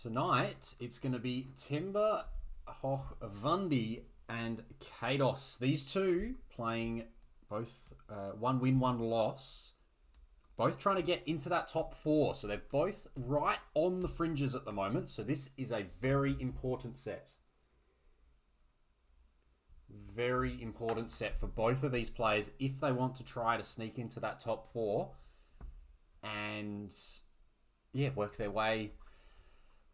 Tonight, it's going to be Timbrhoggvandi and Kaydos. These two playing both one win, one loss. Both trying to get into that top four. So they're both right on the fringes at the moment. So this is a very important set. Very important set for both of these players if they want to try to sneak into that top four. And yeah, work their way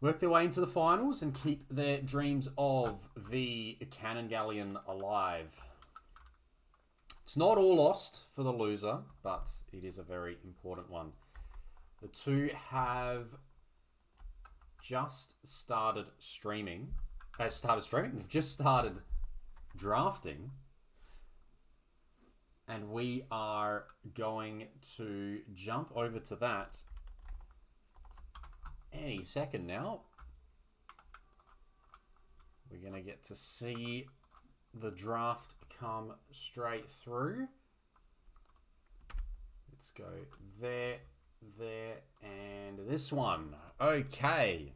into the finals and keep their dreams of the Cannon Galleon alive. It's not all lost for the loser, but it is a very important one. The two have just started streaming. They've just started drafting. And we are going to jump over to that any second now. We're going to get to see the draft come straight through. Let's go there, and this one. Okay.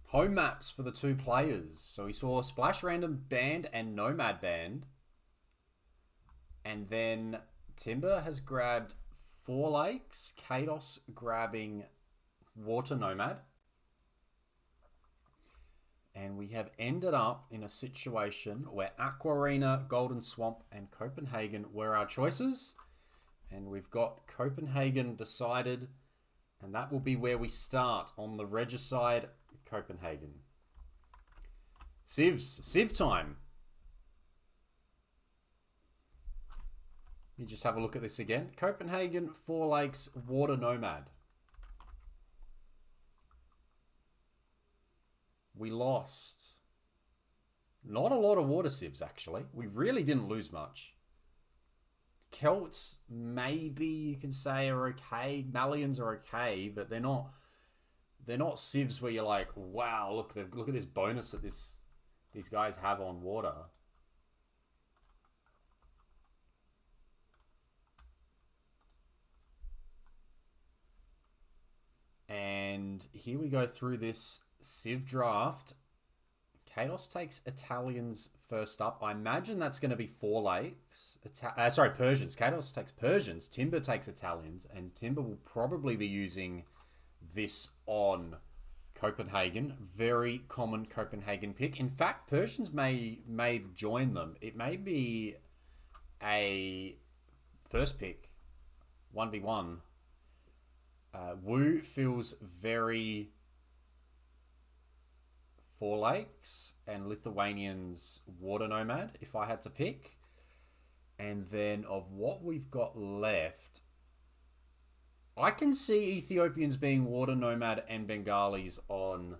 Home maps for the two players. So we saw Splash Random Band and Nomad Band. And then Timber has grabbed Four Lakes. Kaydos grabbing Water Nomad. And we have ended up in a situation where Aqua Arena, Golden Swamp, and Copenhagen were our choices. And we've got Copenhagen decided. And that will be where we start on the Regicide, Copenhagen. Civ time. You just have a look at this again. Copenhagen, Four Lakes, Water Nomad. We lost not a lot of water civs, actually. We really didn't lose much. Celts, maybe you can say, are okay. Malians are okay, but they're not civs where you're like, wow, look at this bonus that these guys have on water. And here we go through this Civ draft. Kaydos takes Italians first up. I imagine that's going to be Four Lakes. Persians. Kaydos takes Persians. Timber takes Italians. And Timber will probably be using this on Copenhagen. Very common Copenhagen pick. In fact, Persians may join them. It may be a first pick, 1v1. Wu feels very Four Lakes and Lithuanians Water Nomad, if I had to pick. And then of what we've got left, I can see Ethiopians being Water Nomad and Bengalis on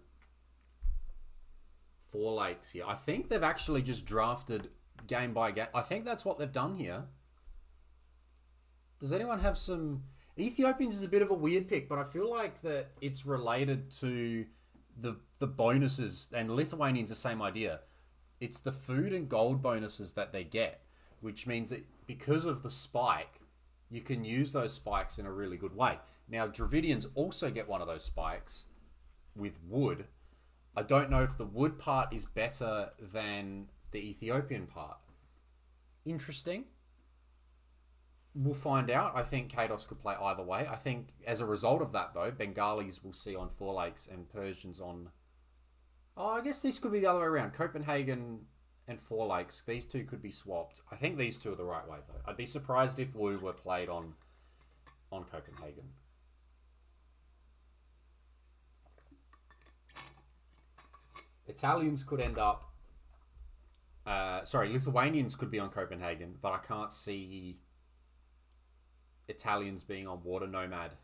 Four Lakes here. I think they've actually just drafted game by game. I think that's what they've done here. Does anyone have some... Ethiopians is a bit of a weird pick, but I feel like that it's related to the bonuses, and Lithuanians the same idea. It's the food and gold bonuses that they get, which means that because of the spike, you can use those spikes in a really good way. Now, Dravidians also get one of those spikes with wood. I don't know if the wood part is better than the Ethiopian part. Interesting. We'll find out. I think Kaydos could play either way. I think as a result of that, though, Bengalis will see on Four Lakes and Persians on... Oh, I guess this could be the other way around. Copenhagen and Four Lakes. These two could be swapped. I think these two are the right way, though. I'd be surprised if Wu were played on Copenhagen. Italians could end up... Lithuanians could be on Copenhagen, but I can't see Italians being on Water Nomad.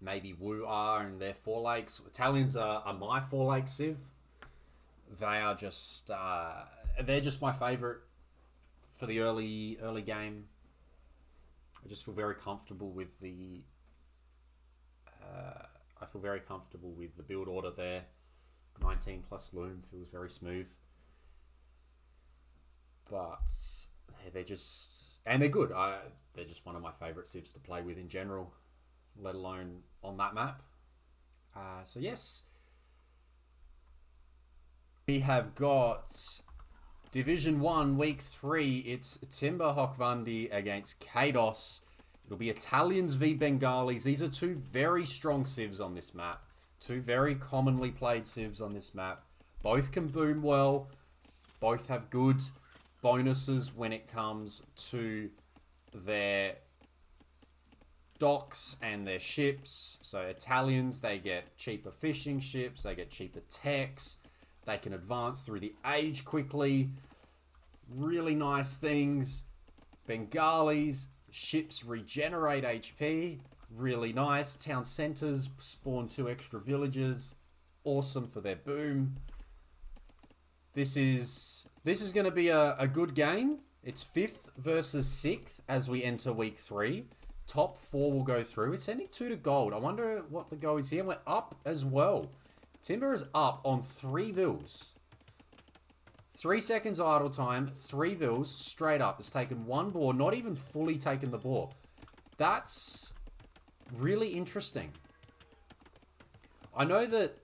Maybe Wu are and they're Four Lakes. Italians are my Four Lakes Civ. They are just they're just my favorite for the early game. I just feel very comfortable with the build order there. 19 plus Loom feels very smooth. But they're just... And they're good. They're just one of my favourite civs to play with in general. let alone on that map. So yes, we have got Division 1, Week 3. It's Timbrhoggvandi against Kaydos. It'll be Italians v Bengalis. These are two very strong civs on this map. Two very commonly played civs on this map. Both can boom well. Both have good bonuses when it comes to their docks and their ships. So Italians, they get cheaper fishing ships. They get cheaper techs. They can advance through the age quickly. Really nice things. Bengalis, ships regenerate HP. Really nice. Town centers spawn 2 extra villages. Awesome for their boom. This is going to be a good game. It's 5th versus 6th as we enter week 3. Top 4 will go through. It's sending 2 to gold. I wonder what the go is here. We're up as well. Timber is up on 3 vills. 3 seconds idle time, 3 vills, straight up. It's taken 1 boar, not even fully taken the boar. That's really interesting. I know that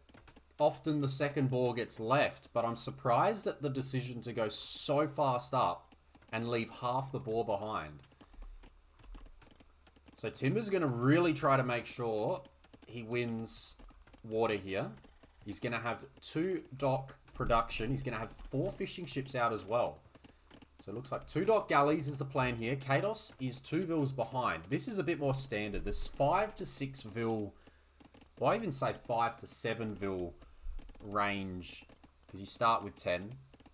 often the second boar gets left, but I'm surprised at the decision to go so fast up and leave half the boar behind. So Timber's going to really try to make sure he wins water here. He's going to have 2 dock production. He's going to have 4 fishing ships out as well. So it looks like 2 dock galleys is the plan here. Kaydos is 2 vills behind. This is a bit more standard. This 5 to 6 vill, well, I even say 5 to 7 vill range, because you start with 10.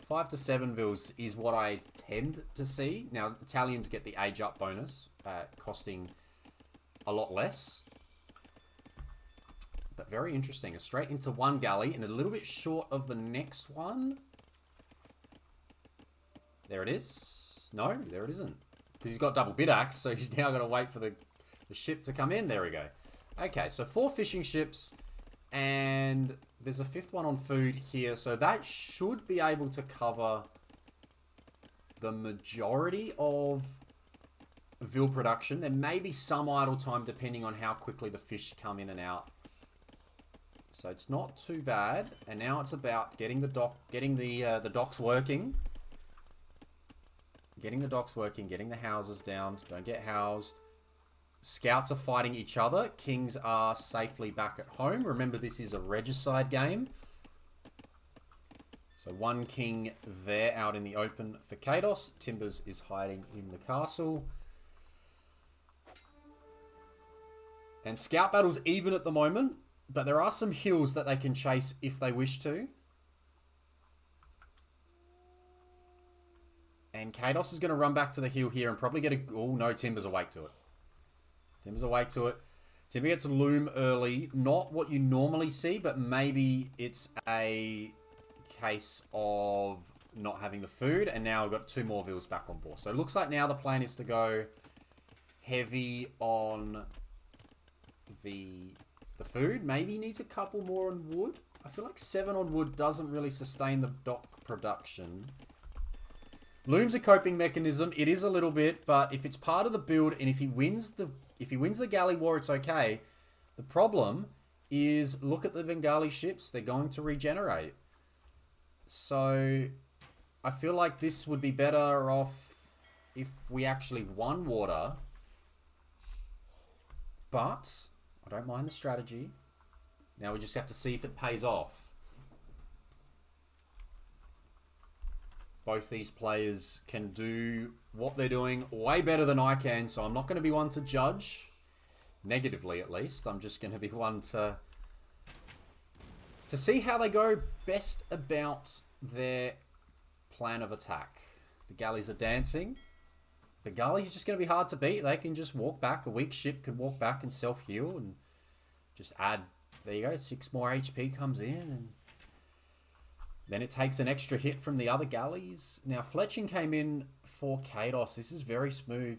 5 to 7 vills is what I tend to see. Now, Italians get the age up bonus, costing a lot less. But very interesting. A straight into 1 galley and a little bit short of the next one. There it is. No, there it isn't. Because he's got double bid axe, so he's now going to wait for the ship to come in. There we go. Okay, so 4 fishing ships. And there's a 5th one on food here. So that should be able to cover the majority of vill production. There may be some idle time depending on how quickly the fish come in and out. So it's not too bad. And now it's about getting the docks working. Getting the docks working, getting the houses down. Don't get housed. Scouts are fighting each other. Kings are safely back at home. Remember, this is a regicide game. So 1 king there out in the open for Kaydos. Timbers is hiding in the castle. And scout battle's even at the moment. But there are some hills that they can chase if they wish to. And Kaydos is going to run back to the hill here and probably get a... Oh, no, Timber's awake to it. Timber's awake to it. Timber gets a loom early. Not what you normally see, but maybe it's a case of not having the food. And now we've got 2 more vills back on board. So it looks like now the plan is to go heavy on the food. Maybe he needs a couple more on wood. I feel like 7 on wood doesn't really sustain the dock production. Loom's a coping mechanism. It is a little bit, but if it's part of the build and if he wins the galley war, it's okay. The problem is, look at the Bengali ships. They're going to regenerate. So I feel like this would be better off if we actually won water. But I don't mind the strategy. Now we just have to see if it pays off. Both these players can do what they're doing way better than I can, so I'm not going to be one to judge. Negatively, at least. I'm just going to be one to see how they go best about their plan of attack. The galleys are dancing. The galleys are just going to be hard to beat. They can just walk back. A weak ship can walk back and self-heal and just add... There you go. 6 more HP comes in and... Then it takes an extra hit from the other galleys. Now, Fletching came in for Kaydos. This is very smooth.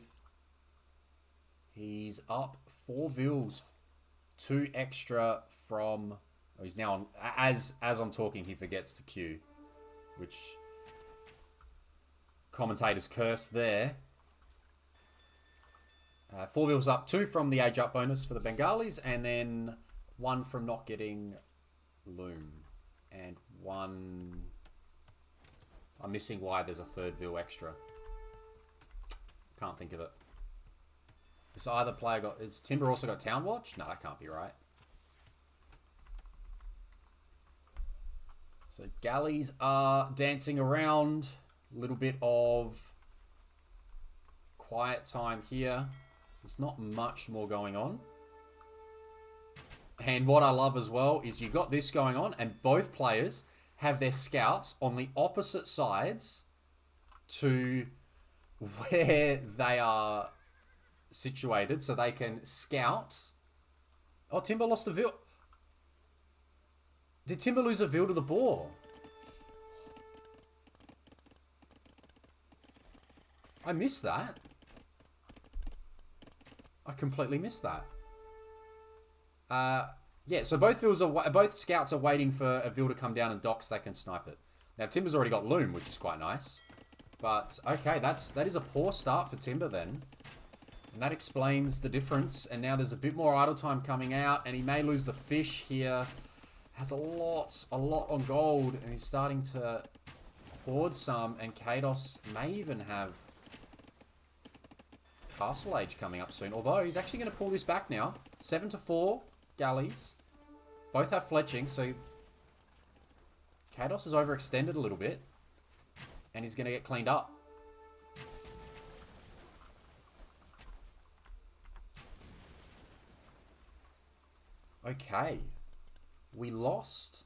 He's up 4 vills. 2 extra from... Oh, he's now on... As I'm talking, he forgets to queue. Which... Commentator's curse there. 4 Vils up, 2 from the age up bonus for the Bengalis, and then 1 from not getting Loom. And 1... I'm missing why there's a 3rd Vil extra. Can't think of it. Is either player got... Is Timber also got Town Watch? No, that can't be right. So galleys are dancing around. A little bit of quiet time here. There's not much more going on. And what I love as well is you got this going on, and both players have their scouts on the opposite sides to where they are situated, so they can scout. Oh, Timber lost a Vil. Did Timber lose a Vil to the boar? I missed that. I completely missed that. Yeah, so both scouts are waiting for a Vil to come down and dock so they can snipe it. Now Timber's already got Loom, which is quite nice. But okay, that is a poor start for Timber then. And that explains the difference. And now there's a bit more idle time coming out, and he may lose the fish here. Has a lot on gold, and he's starting to hoard some, and Kaydos may even have Castle Age coming up soon. Although he's actually going to pull this back now. 7-4 galleys. Both have fletching, so Kaydos is overextended a little bit, and he's going to get cleaned up. Okay. We lost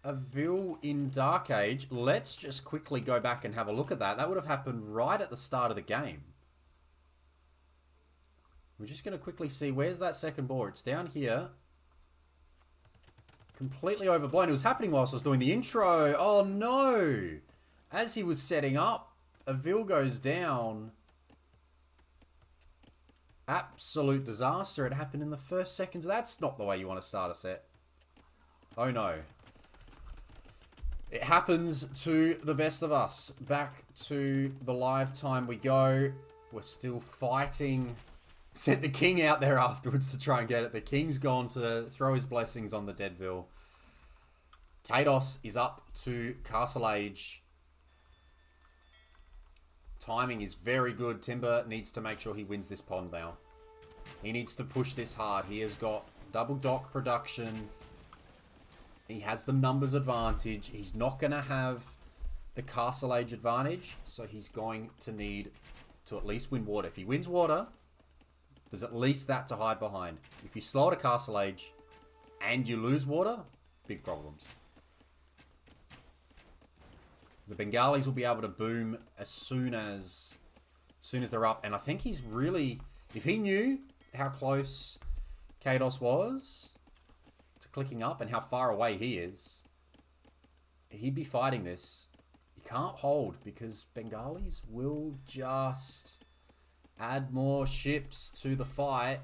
a Vil in Dark Age. Let's just quickly go back and have a look at that. That would have happened right at the start of the game. We're just going to quickly see, where's that second boar? It's down here. Completely overblown. It was happening whilst I was doing the intro. Oh no! As he was setting up, a Vil goes down. Absolute disaster. It happened in the first seconds. That's not the way you want to start a set. Oh no. It happens to the best of us. Back to the live time we go. We're still fighting. Sent the king out there afterwards to try and get it. The king's gone to throw his blessings on the dead Vil. Kaydos is up to Castle Age. Timing is very good. Timber needs to make sure he wins this pond now. He needs to push this hard. He has got double dock production. He has the numbers advantage. He's not going to have the Castle Age advantage, so he's going to need to at least win water. If he wins water, there's at least that to hide behind. If you slow to Castle Age and you lose water, big problems. The Bengalis will be able to boom as soon as they're up. And I think he's really... If he knew how close Kaydos was to clicking up and how far away he is, he'd be fighting this. You can't hold because Bengalis will just add more ships to the fight.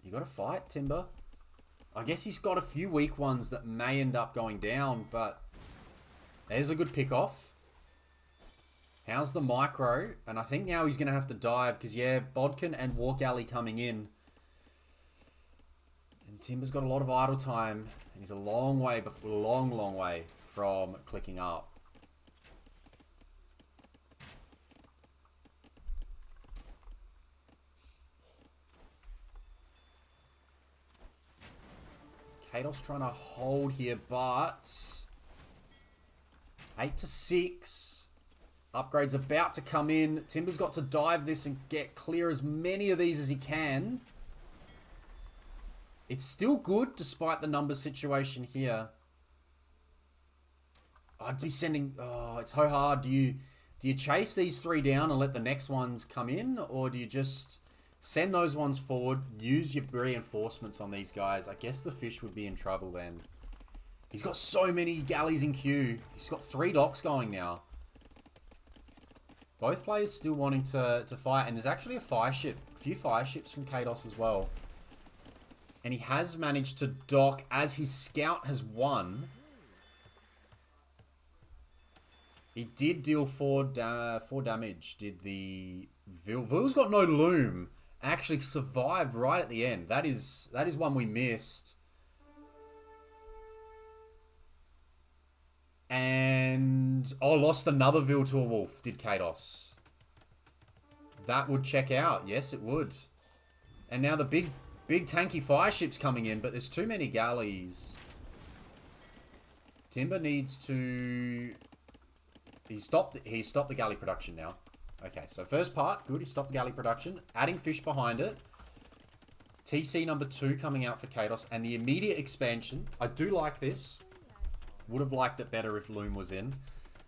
You got to fight, Timber. I guess he's got a few weak ones that may end up going down, but there's a good pick off. How's the micro? And I think now he's going to have to dive because, yeah, Bodkin and War Galley coming in. And Timber's got a lot of idle time. And he's a long way from clicking up. Kaydos trying to hold here, but 8-6. Upgrade's about to come in. Timber's got to dive this and get clear as many of these as he can. It's still good despite the number situation here. I'd be sending... Oh, it's so hard. Do you chase these 3 down and let the next ones come in? Or do you just send those ones forward, use your reinforcements on these guys? I guess the fish would be in trouble then. He's got so many galleys in queue. He's got 3 docks going now. Both players still wanting to fight. And there's actually a few fire ships from Kaydos as well. And he has managed to dock as his scout has won. He did deal 4 damage, did the Vil. Vil's got no loom. Actually survived right at the end. That is one we missed. And... oh, lost another Vil to a wolf, did Kaydos. That would check out. Yes, it would. And now the big tanky fire ship's coming in, but there's too many galleys. Timber needs to... He stopped the galley production now. Okay, so first part, good. He stopped the galley production. Adding fish behind it. TC number 2 coming out for Kaydos. And the immediate expansion. I do like this. Would have liked it better if Loom was in.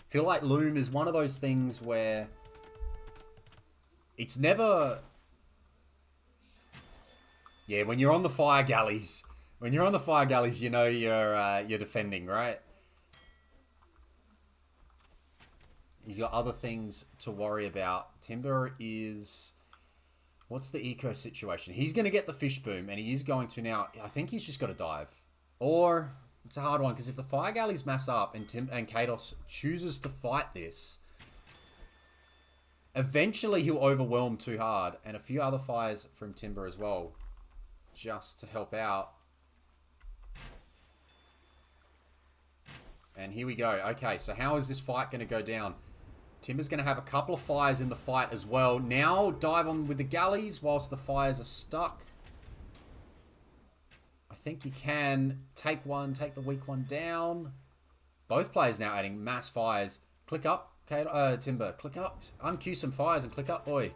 Feel like Loom is one of those things where... it's never... yeah, when you're on the fire galleys... when you're on the fire galleys, you know you're defending, right? He's got other things to worry about. Timber is... what's the eco situation? He's going to get the fish boom, and he is going to now... I think he's just got to dive. Or... it's a hard one, because if the fire galleys mass up and Kaydos chooses to fight this, eventually he'll overwhelm too hard. And a few other fires from Timber as well, just to help out. And here we go. Okay, so how is this fight going to go down? Timber's going to have a couple of fires in the fight as well. Now dive on with the galleys whilst the fires are stuck. I think you can take the weak one down. Both players now adding mass fires. Click up, Timber. Click up. Unqueue some fires and click up, boy.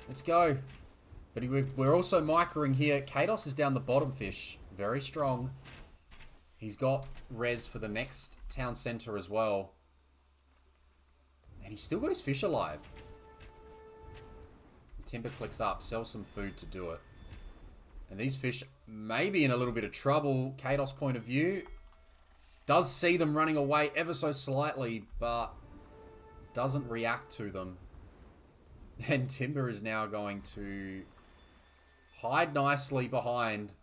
Let's go. But we're also microing here. Kaydos is down the bottom fish. Very strong. He's got res for the next town center as well. And he's still got his fish alive. Timber clicks up. Sells some food to do it. And these fish may be in a little bit of trouble. Kaydos' point of view. Does see them running away ever so slightly, but doesn't react to them. And Timber is now going to hide nicely behind.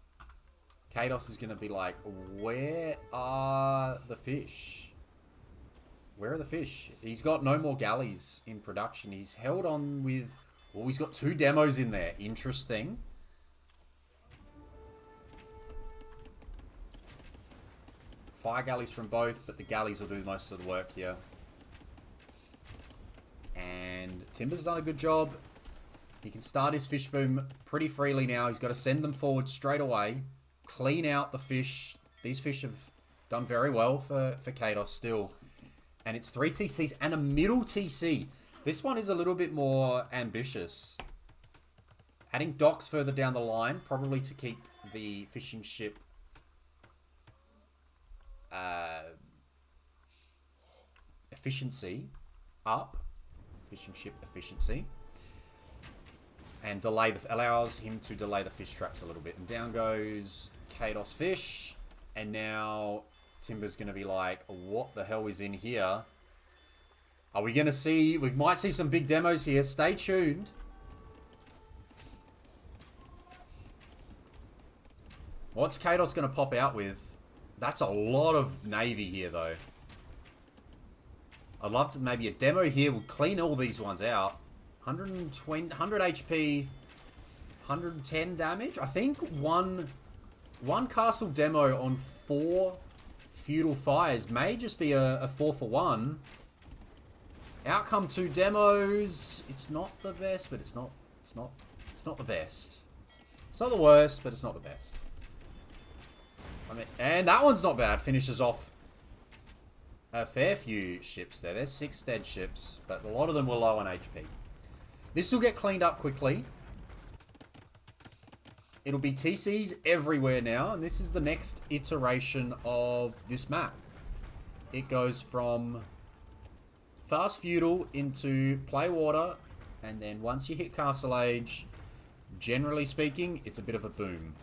Kaydos is going to be like, where are the fish? Where are the fish? He's got no more galleys in production. He's held on with... oh, he's got 2 demos in there. Interesting. Fire galleys from both, but the galleys will do most of the work here. And Timber's done a good job. He can start his fish boom pretty freely now. He's got to send them forward straight away. Clean out the fish. These fish have done very well for Kaydos still. And it's 3 TCs and a middle TC. This one is a little bit more ambitious. Adding docks further down the line, probably to keep the fishing ship efficiency up. Fishing ship efficiency. And allows him to delay the fish traps a little bit. And down goes Kaydos fish. And now Timber's going to be like, what the hell is in here? Are we going to see... we might see some big demos here. Stay tuned. What's Kaydos going to pop out with? That's a lot of navy here, though. I'd love to... maybe a demo here will clean all these ones out. 100 HP, 110 damage. I think one castle demo on 4 feudal fires may just be a 4-for-1. Outcome 2 demos. It's not the best, but it's not the best. It's not the worst, but it's not the best. I mean, and that one's not bad. Finishes off a fair few ships there. There's 6 dead ships, but a lot of them were low on HP. This will get cleaned up quickly. It'll be TCs everywhere now, and this is the next iteration of this map. It goes from fast feudal into play water, and then once you hit Castle Age, generally speaking, it's a bit of a boom.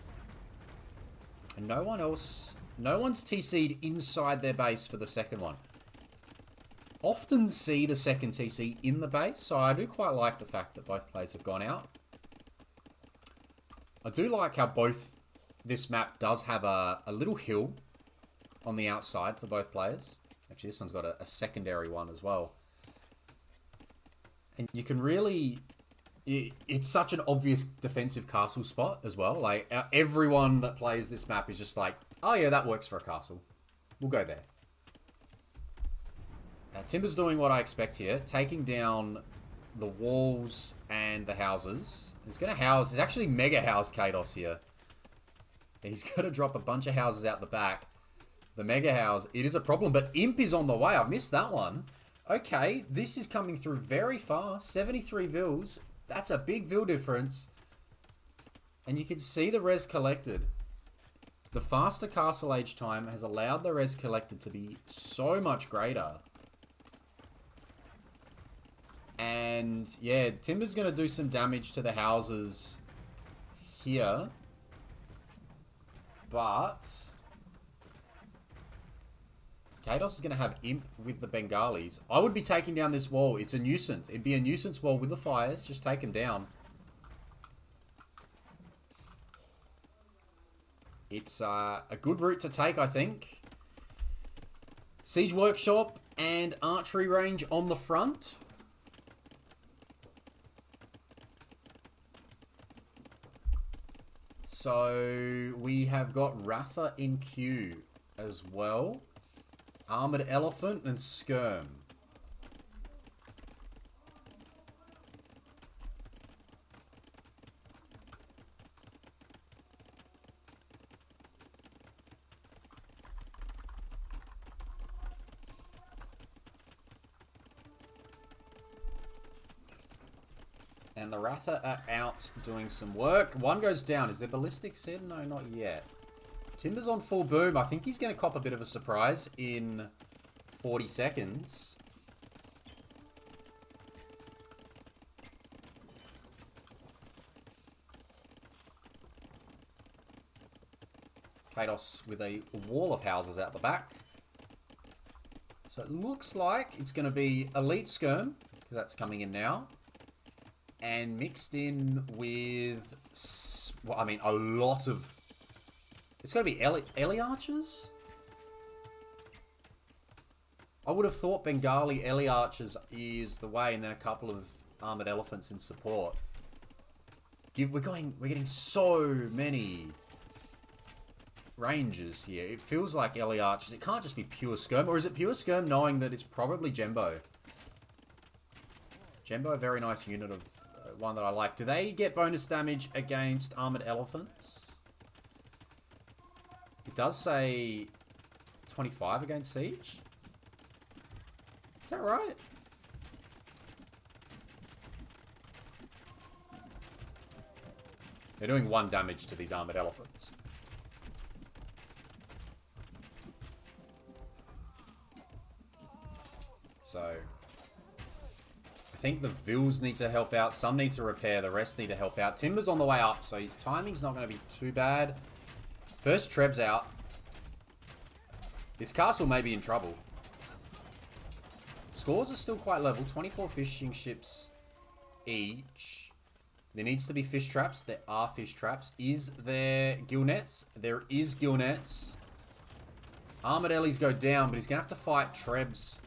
And no one's TC'd inside their base for the second one. Often see the second TC in the base, so I do quite like the fact that both players have gone out. I do like how this map does have a little hill on the outside for both players. Actually, this one's got a secondary one as well. And you can really... It's such an obvious defensive castle spot as well. Like, everyone that plays this map is just like, oh yeah, that works for a castle. We'll go there. Timber's doing what I expect here. Taking down the walls and the houses. He's going to house... He's actually mega house Kaydos here. He's going to drop a bunch of houses out the back. The mega house, it is a problem. But Imp is on the way. I missed that one. Okay, this is coming through very fast. 73 vils. That's a big vil difference. And you can see the res collected. The faster castle age time has allowed the res collected to be so much greater. And yeah, Timber's going to do some damage to the houses here. But Kaydos is going to have Imp with the Bengalis. I would be taking down this wall. It's a nuisance. It'd be a nuisance wall with the fires. Just take them down. It's a good route to take, I think. Siege Workshop and Archery Range on the front. So we have got Ratha in queue as well. Armored Elephant and Skirm. And the Ratha are out doing some work. One goes down. Is there ballistics in? No, not yet. Timber's on full boom. I think he's going to cop a bit of a surprise in 40 seconds. Kaydos with a wall of houses out the back. So it looks like it's going to be Elite Skirm, because that's coming in now. And mixed in with, well, I mean, a lot of... It's got to be Ellie Archers? I would have thought Bengali Ellie Archers is the way, and then a couple of Armored Elephants in support. We're getting so many ranges here. It feels like Ellie Archers. It can't just be pure Skirm, or is it pure Skirm knowing that it's probably Jembo? Jembo, a very nice unit of one that I like. Do they get bonus damage against Armored Elephants? It does say 25 against Siege. Is that right? They're doing 1 damage to these Armored Elephants. So I think the Vils need to help out. Some need to repair. The rest need to help out. Timber's on the way up, so his timing's not going to be too bad. First Treb's out. This castle may be in trouble. Scores are still quite level. 24 fishing ships each. There needs to be fish traps. There are fish traps. Is there gill nets? There is gill nets. Armored Ellies go down, but he's going to have to fight Trebs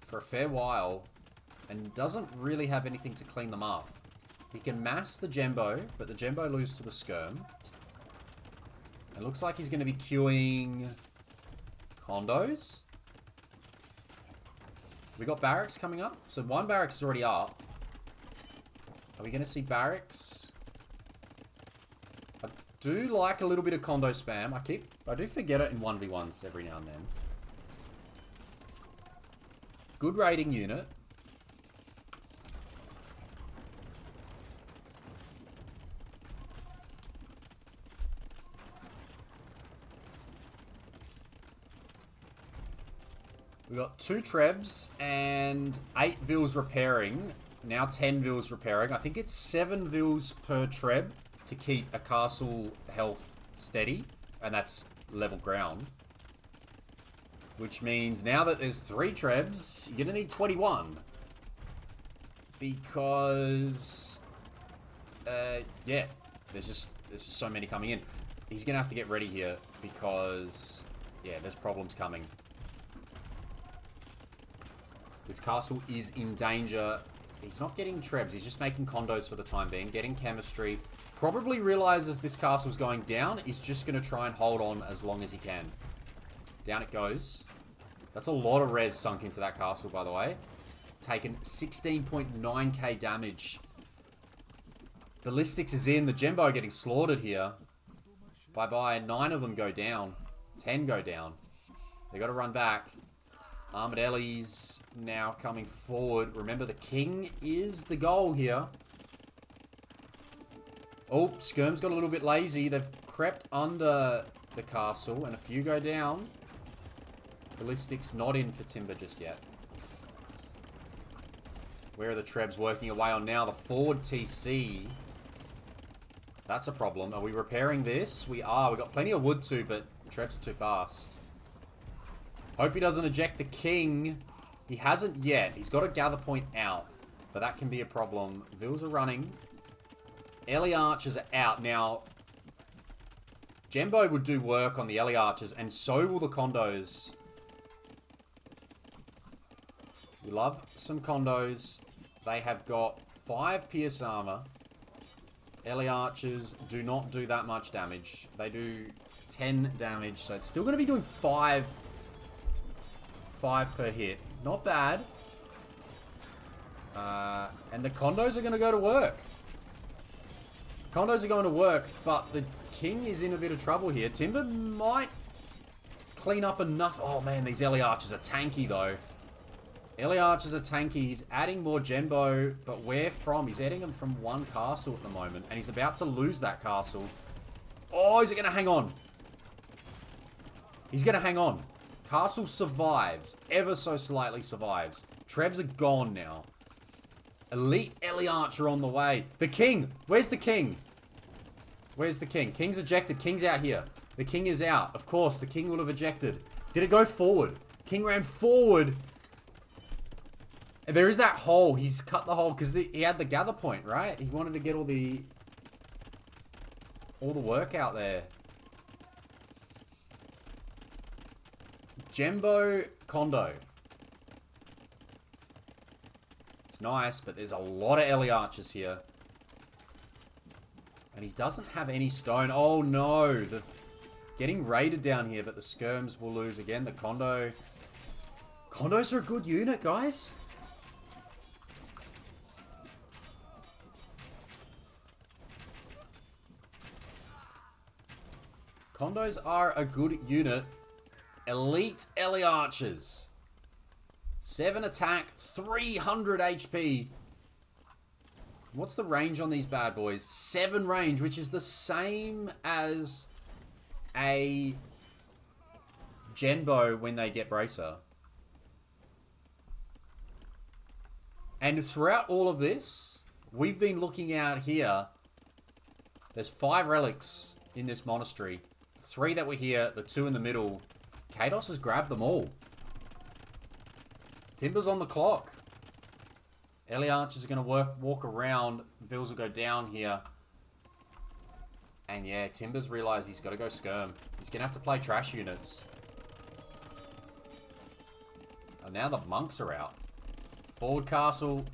for a fair while. And doesn't really have anything to clean them up. He can mass the Jembo, but the Jembo lose to the Skirm. It looks like he's going to be queuing condos. We got barracks coming up. So 1 barracks is already up. Are we going to see barracks? I do like a little bit of condo spam. I do forget it in 1v1s every now and then. Good raiding unit. We got 2 Trebs and 8 Vils repairing. Now 10 Vils repairing. I think it's 7 Vils per Treb to keep a castle health steady. And that's level ground. Which means now that there's 3 Trebs, you're going to need 21. Because... yeah. There's just so many coming in. He's going to have to get ready here because... yeah, there's problems coming. This castle is in danger. He's not getting trebs. He's just making condos for the time being. Getting chemistry. Probably realizes this castle's going down. He's just going to try and hold on as long as he can. Down it goes. That's a lot of res sunk into that castle, by the way. Taken 16.9k damage. Ballistics is in. The Gembo getting slaughtered here. Bye-bye. 9 of them go down. 10 go down. They got to run back. Armored Ellie's now coming forward. Remember, the king is the goal here. Oh, Skirm's got a little bit lazy. They've crept under the castle, and a few go down. Ballistics not in for Timber just yet. Where are the Trebs working away on now? The forward TC. That's a problem. Are we repairing this? We are. We've got plenty of wood too, but Trebs are too fast. Hope he doesn't eject the king. He hasn't yet. He's got a gather point out, but that can be a problem. Vils are running. Ellie Archers are out. Now, Gembo would do work on the Ellie Archers, and so will the condos. We love some condos. They have got 5 pierce armor. Ellie Archers do not do that much damage. They do 10 damage, so it's still going to be doing 5 per hit. Not bad. And the condos are going to go to work. Condos are going to work, but the king is in a bit of trouble here. Timber might clean up enough. Oh man, these Ellie Archers are tanky though. Ellie Archers are tanky. He's adding more Gembo, but where from? He's adding them from one castle at the moment, and he's about to lose that castle. Oh, is it going to hang on? He's going to hang on. Castle survives. Ever so slightly survives. Trebs are gone now. Elite Ellie Archer on the way. The king. Where's the king? Where's the king? King's ejected. King's out here. The king is out. Of course, the king would have ejected. Did it go forward? King ran forward. And there is that hole. He's cut the hole because he had the gather point, right? He wanted to get all the work out there. Gembo Condo. It's nice, but there's a lot of Ellie Archers here. And he doesn't have any stone. Oh no. The getting raided down here, but the skirms will lose again. The condo. Condos are a good unit, guys. Condos are a good unit. Elite Ellie Archers. 7 attack, 300 HP. What's the range on these bad boys? 7 range, which is the same as a Genbo when they get Bracer. And throughout all of this, we've been looking out here. There's 5 relics in this monastery. 3 that were here, the 2 in the middle. Kaydos has grabbed them all. Timber's on the clock. Ellie Archers are going to walk around. Vils will go down here. And yeah, Timber's realized he's got to go skirm. He's going to have to play trash units. And now the monks are out. Forward castle.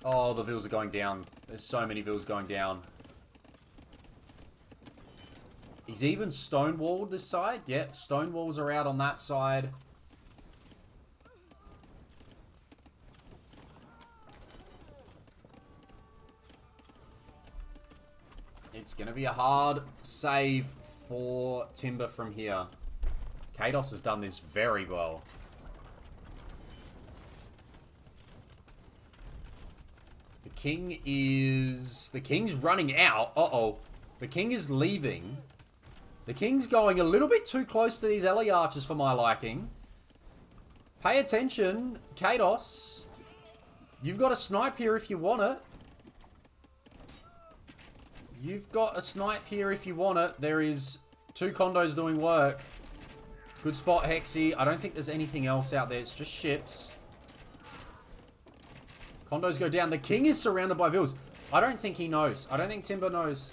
Oh, the Vils are going down. There's so many Vils going down. He's even stonewalled this side. Yep, stonewalls are out on that side. It's going to be a hard save for Timber from here. Kaydos has done this very well. The king is... The king's running out. Uh-oh. The king is leaving. The king's going a little bit too close to these Ellie Archers for my liking. Pay attention, Kaydos. You've got a snipe here if you want it. You've got a snipe here if you want it. There is 2 condos doing work. Good spot, Hexy. I don't think there's anything else out there. It's just ships. Condos go down. The king is surrounded by Vils. I don't think he knows. I don't think Timber knows.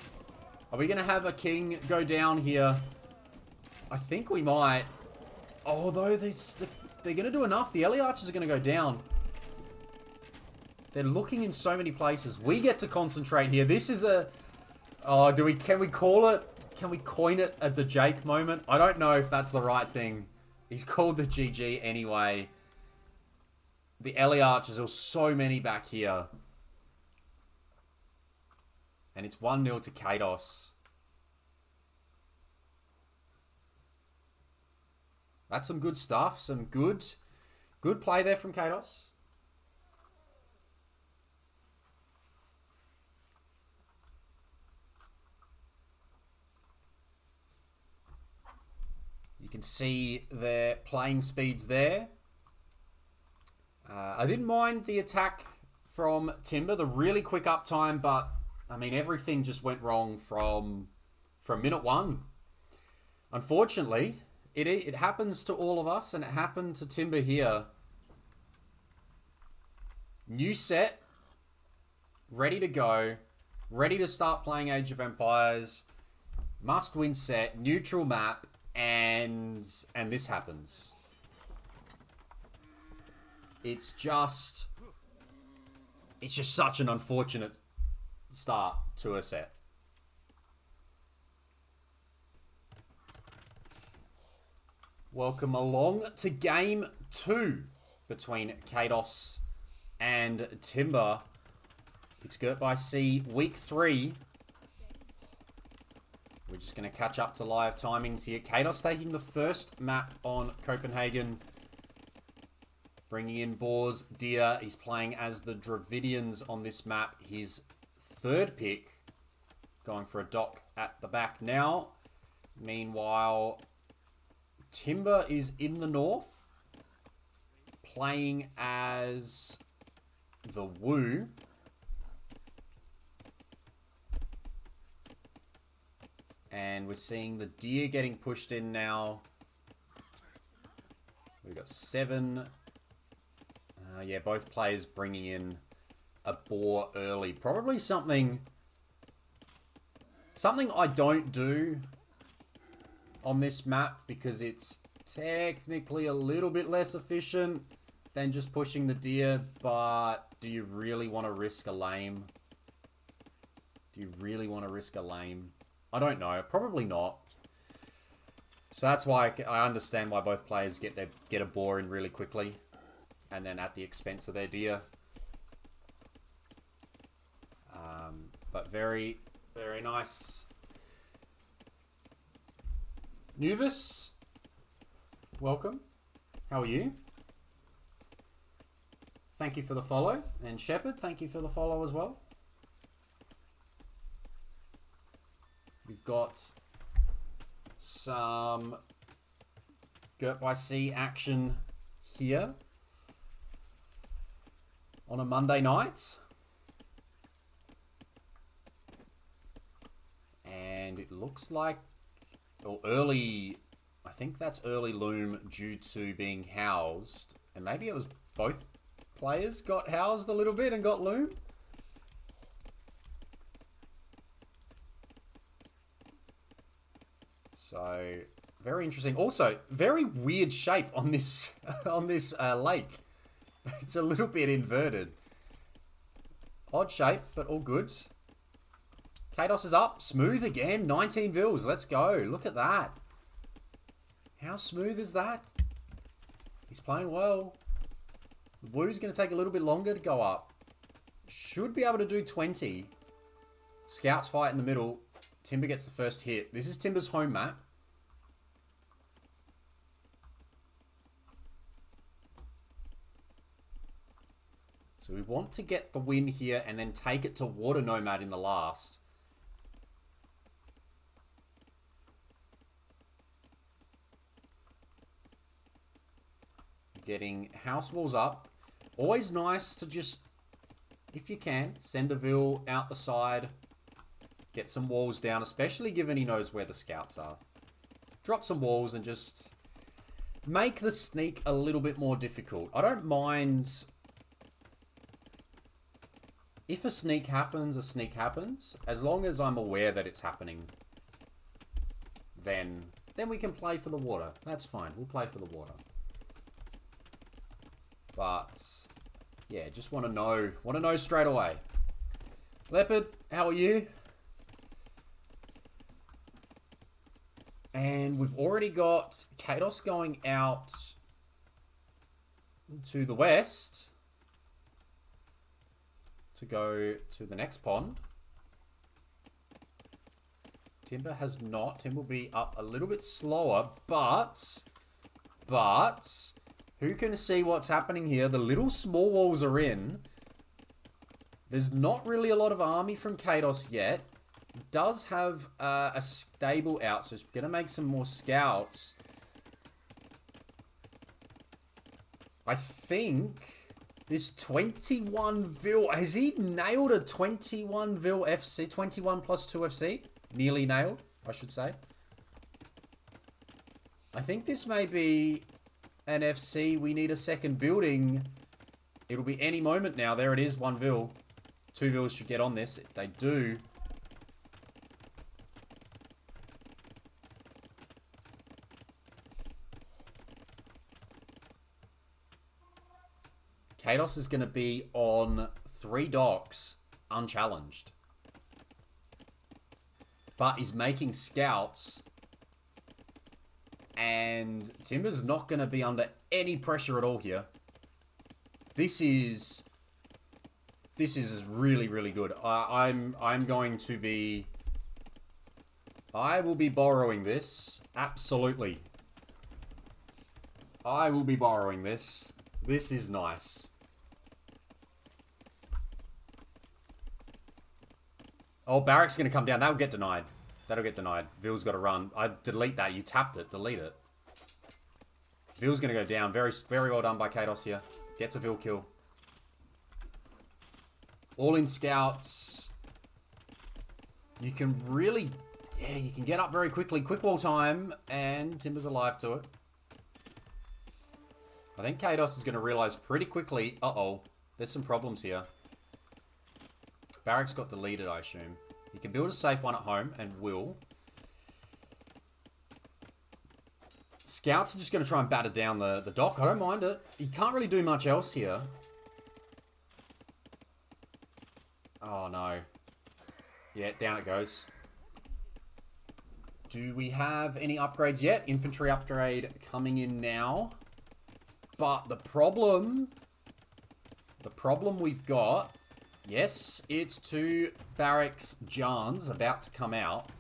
Are we going to have a king go down here? I think we might. Although they're going to do enough. The Ellie Archers are going to go down. They're looking in so many places. We get to concentrate here. This is a... Oh, can we call it? Can we coin it a the Jake moment? I don't know if that's the right thing. He's called the GG anyway. The Ellie Archers, there were so many back here. And it's 1-0 to Kaydos. That's some good stuff. Some good play there from Kaydos. You can see their playing speeds there. I didn't mind the attack from Timber, the really quick uptime, but I mean everything just went wrong from minute one. Unfortunately, it happens to all of us, and it happened to Timber here. New set, ready to go, ready to start playing Age of Empires, must-win set, neutral map, and this happens. It's just such an unfortunate start to a set. Welcome along to game 2 between Kaydos and Timber. It's Girt By Sea, week 3. We're just going to catch up to live timings here. Kaydos taking the first map on Copenhagen. Bringing in Boars, Deer. He's playing as the Dravidians on this map. His third pick. Going for a dock at the back now. Meanwhile, Timber is in the north. Playing as the Woo. And we're seeing the Deer getting pushed in now. We've got 7... yeah, both players bringing in a Boar early. Probably something I don't do on this map because it's technically a little bit less efficient than just pushing the Deer. But do you really want to risk a lame? Do you really want to risk a lame? I don't know. Probably not. So that's why I understand why both players get a Boar in really quickly. And then at the expense of their Deer. But very, very nice. Nuvis, welcome. How are you? Thank you for the follow. And Shepherd, thank you for the follow as well. We've got some Girt By Sea action here on a Monday night. And it looks like early, I think that's early loom due to being housed. And maybe it was both players got housed a little bit and got loom. So, very interesting. Also, very weird shape on this lake. It's a little bit inverted. Odd shape, but all good. Kaydos is up. Smooth again. 19 vils. Let's go. Look at that. How smooth is that? He's playing well. Woo's going to take a little bit longer to go up. Should be able to do 20. Scouts fight in the middle. Timber gets the first hit. This is Timber's home map. So we want to get the win here and then take it to Water Nomad in the last. Getting house walls up. Always nice to just, if you can, send a Vil out the side. Get some walls down, especially given he knows where the scouts are. Drop some walls and just make the sneak a little bit more difficult. I don't mind. If a sneak happens, As long as I'm aware that it's happening, then then we can play for the water. That's fine. We'll play for the water. But yeah, just want to know straight away. Leopard, how are you? And we've already got Kaydos going out to the west to go to the next pond. Timber has not. Tim will be up a little bit slower, but who can see what's happening here? The little small walls are in. There's not really a lot of army from Kaydos yet. It does have a stable out, so it's going to make some more scouts. I think this 21 Vil... Has he nailed a 21 Vil FC? 21 plus 2 FC? Nearly nailed, I should say. I think this may be an FC. We need a second building. It'll be any moment now. There it is, 1 Vil. 2 Vils should get on this. They do. Kaydos is going to be on 3 docks, unchallenged. But he's making scouts. And Timber's not going to be under any pressure at all here. This is really, really good. I'm going to be... I will be borrowing this. Absolutely. I will be borrowing this. This is nice. Oh, Barrack's going to come down. That'll get denied. That'll get denied. Vil's got to run. I delete that. You tapped it. Delete it. Vil's going to go down. Very, very well done by Kaydos here. Gets a Vil kill. All in scouts. You can really... Yeah, you can get up very quickly. Quick wall time. And Timber's alive to it. I think Kaydos is going to realize pretty quickly... Uh-oh. There's some problems here. Barracks got deleted, I assume. He can build a safe one at home, and will. Scouts are just going to try and batter down the dock. I don't mind it. He can't really do much else here. Oh, no. Yeah, down it goes. Do we have any upgrades yet? Infantry upgrade coming in now. But the problem we've got... Yes, it's 2 barracks Jans about to come out.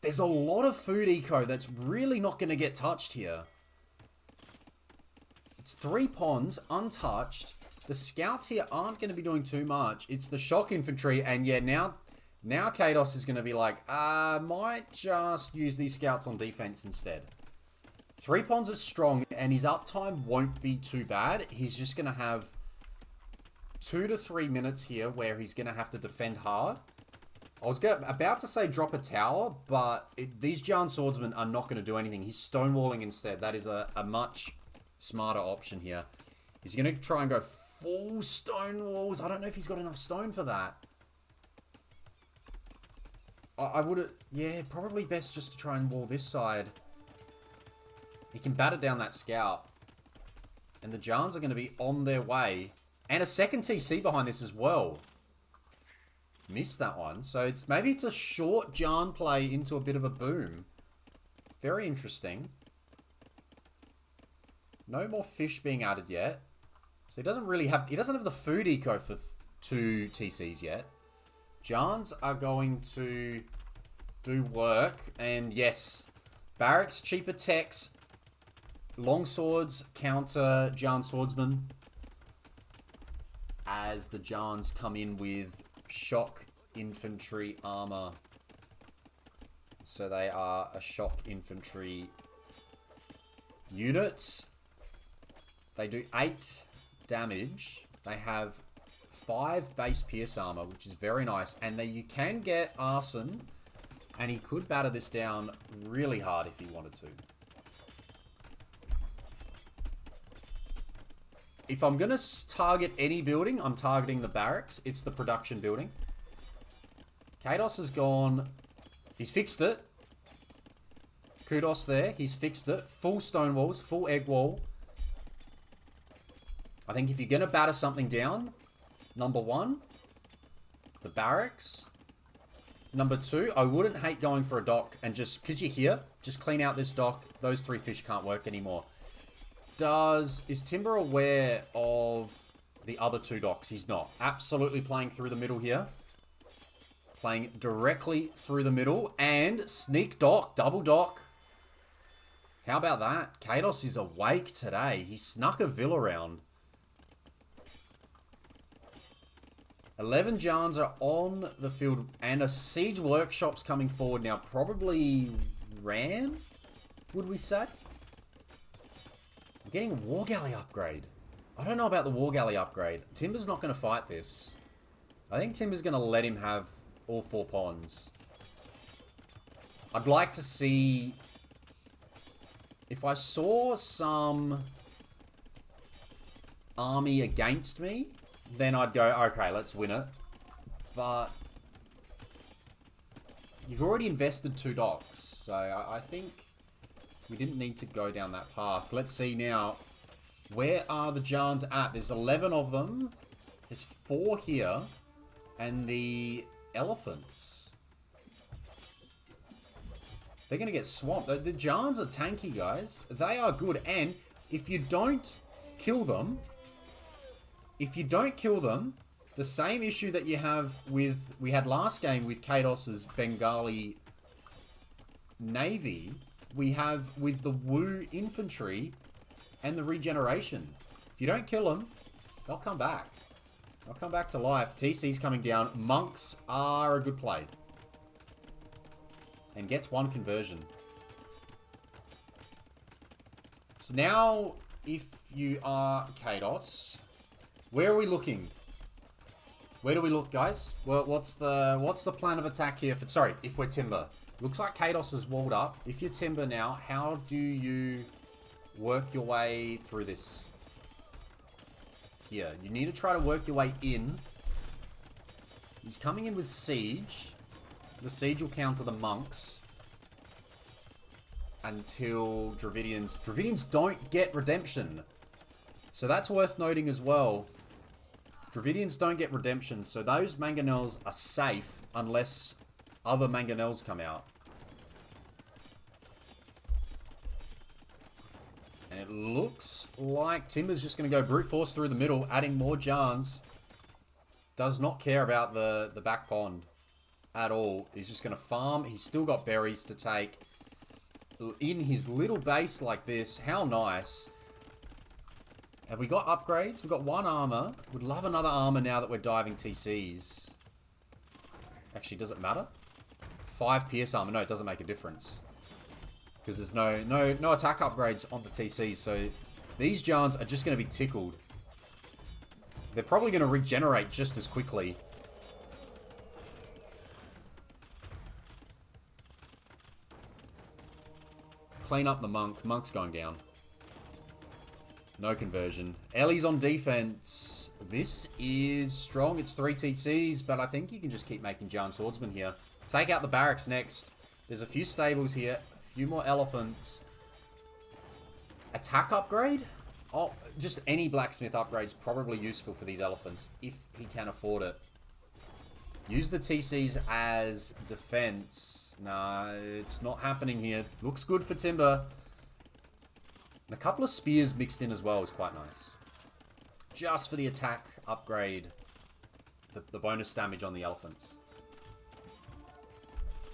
There's a lot of food eco that's really not going to get touched here. It's 3 ponds, untouched. The scouts here aren't going to be doing too much. It's the shock infantry, and yeah, now Kaydos is going to be like, I might just use these scouts on defense instead. 3 ponds is strong, and his uptime won't be too bad. He's just going to have 2 to 3 minutes here where he's going to have to defend hard. I was about to say drop a tower, but these Jan swordsmen are not going to do anything. He's stonewalling instead. That is a much smarter option here. He's going to try and go full stone walls. I don't know if he's got enough stone for that. I would have... Yeah, probably best just to try and wall this side. He can batter down that scout. And the Jans are going to be on their way. And a second TC behind this as well. Missed that one. So maybe it's a short Jan play into a bit of a boom. Very interesting. No more fish being added yet. So he doesn't have the food eco for 2 TCs yet. Jans are going to do work. And yes, barracks, cheaper techs, long swords, counter Jan swordsman. As the Jans come in with shock infantry armor. So they are a shock infantry unit. They do 8 damage. They have 5 base pierce armor, which is very nice. And you can get arson, and he could batter this down really hard if he wanted to. If I'm going to target any building, I'm targeting the barracks. It's the production building. Kaydos has gone... He's fixed it. Kudos there. He's fixed it. Full stone walls. Full egg wall. I think if you're going to batter something down, number 1, the barracks. Number 2, I wouldn't hate going for a dock and just, because you're here, just clean out this dock. Those 3 fish can't work anymore. Is Timber aware of the other 2 docks? He's not. Absolutely playing through the middle here. Playing directly through the middle. And sneak dock, double dock. How about that? Kaydos is awake today. He snuck a villa round. 11 Jans are on the field, and a siege workshop's coming forward now. Probably Ran, would we say? We're getting a war galley upgrade. I don't know about the war galley upgrade. Timber's not going to fight this. I think Timber's going to let him have all 4 ponds. I'd like to see... If I saw some army against me, then I'd go, okay, let's win it. But you've already invested 2 docks, so I think we didn't need to go down that path. Let's see now. Where are the Jans at? There's 11 of them. There's 4 here. And the elephants. They're going to get swamped. The Jans are tanky, guys. They are good. And if you don't kill them... the same issue that you have with... We had last game with Kaydos's Bengali Navy, we have with the Wu infantry and the regeneration. If you don't kill them, they'll come back. They'll come back to life. TC's coming down. Monks are a good play. And gets 1 conversion. So now, if you are Kaydos... Where are we looking? Where do we look, guys? Well, what's the plan of attack here? Sorry, if we're Timber. Looks like Kaydos is walled up. If you're Timber now, how do you work your way through this? Here, you need to try to work your way in. He's coming in with Siege. The Siege will counter the Monks. Until Dravidians... Dravidians don't get Redemption. So that's worth noting as well. Dravidians don't get redemption, so those mangonels are safe unless other mangonels come out. And it looks like Timber's just going to go brute force through the middle, adding more Jans. Does not care about the back pond at all. He's just going to farm. He's still got berries to take. In his little base like this, how nice. Have we got upgrades? We've got 1 armor. Would love another armor now that we're diving TCs. Actually, does it matter? 5 pierce armor. No, it doesn't make a difference. Because there's no attack upgrades on the TCs. So these Jans are just going to be tickled. They're probably going to regenerate just as quickly. Clean up the monk. Monk's going down. No conversion. Ellie's on defense. This is strong. It's 3 TCs, but I think you can just keep making Giant Swordsman here. Take out the barracks next. There's a few stables here. A few more elephants. Attack upgrade? Oh, just any blacksmith upgrade's probably useful for these elephants, if he can afford it. Use the TCs as defense. Nah, it's not happening here. Looks good for Timber. And a couple of spears mixed in as well is quite nice. Just for the attack upgrade. The bonus damage on the elephants.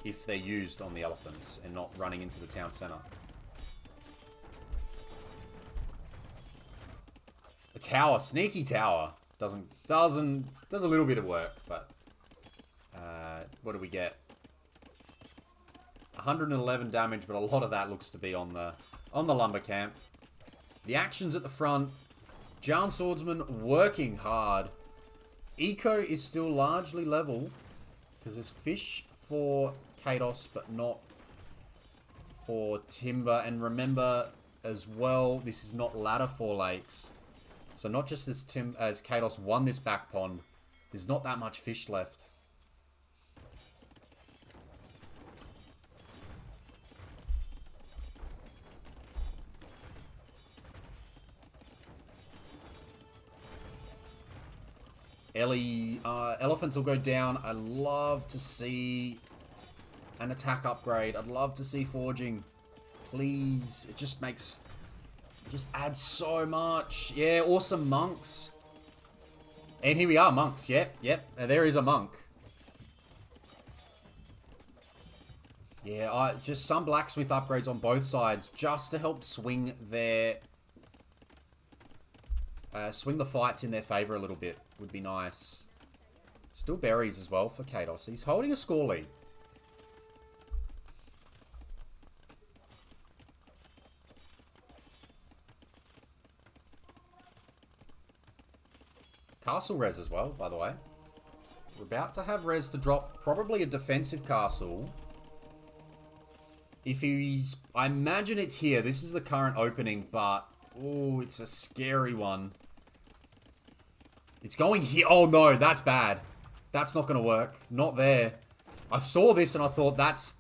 If they're used on the elephants and not running into the town center. A tower, sneaky tower. Does a little bit of work, but what do we get? 111 damage, but a lot of that looks to be on the lumber camp. The actions at the front. Giant Swordsman working hard. Eco is still largely level because there's fish for Kaydos, but not for Timber. And remember as well, this is not ladder 4 lakes. So not just as Kaydos won this back pond, there's not that much fish left. Elephants will go down. I love to see an attack upgrade. I'd love to see forging. Please. It just adds so much. Yeah, awesome monks. And here we are, monks. Yep. There is a monk. Yeah, just some blacksmith upgrades on both sides just to help swing their... swing the fights in their favor a little bit would be nice. Still berries as well for Kaydos. He's holding a score lead. Castle res as well, by the way. We're about to have res to drop probably a defensive castle. If he's... I imagine it's here. This is the current opening, but... oh, it's a scary one. It's going here. Oh, no, that's bad. That's not going to work. Not there. I saw this and I thought that's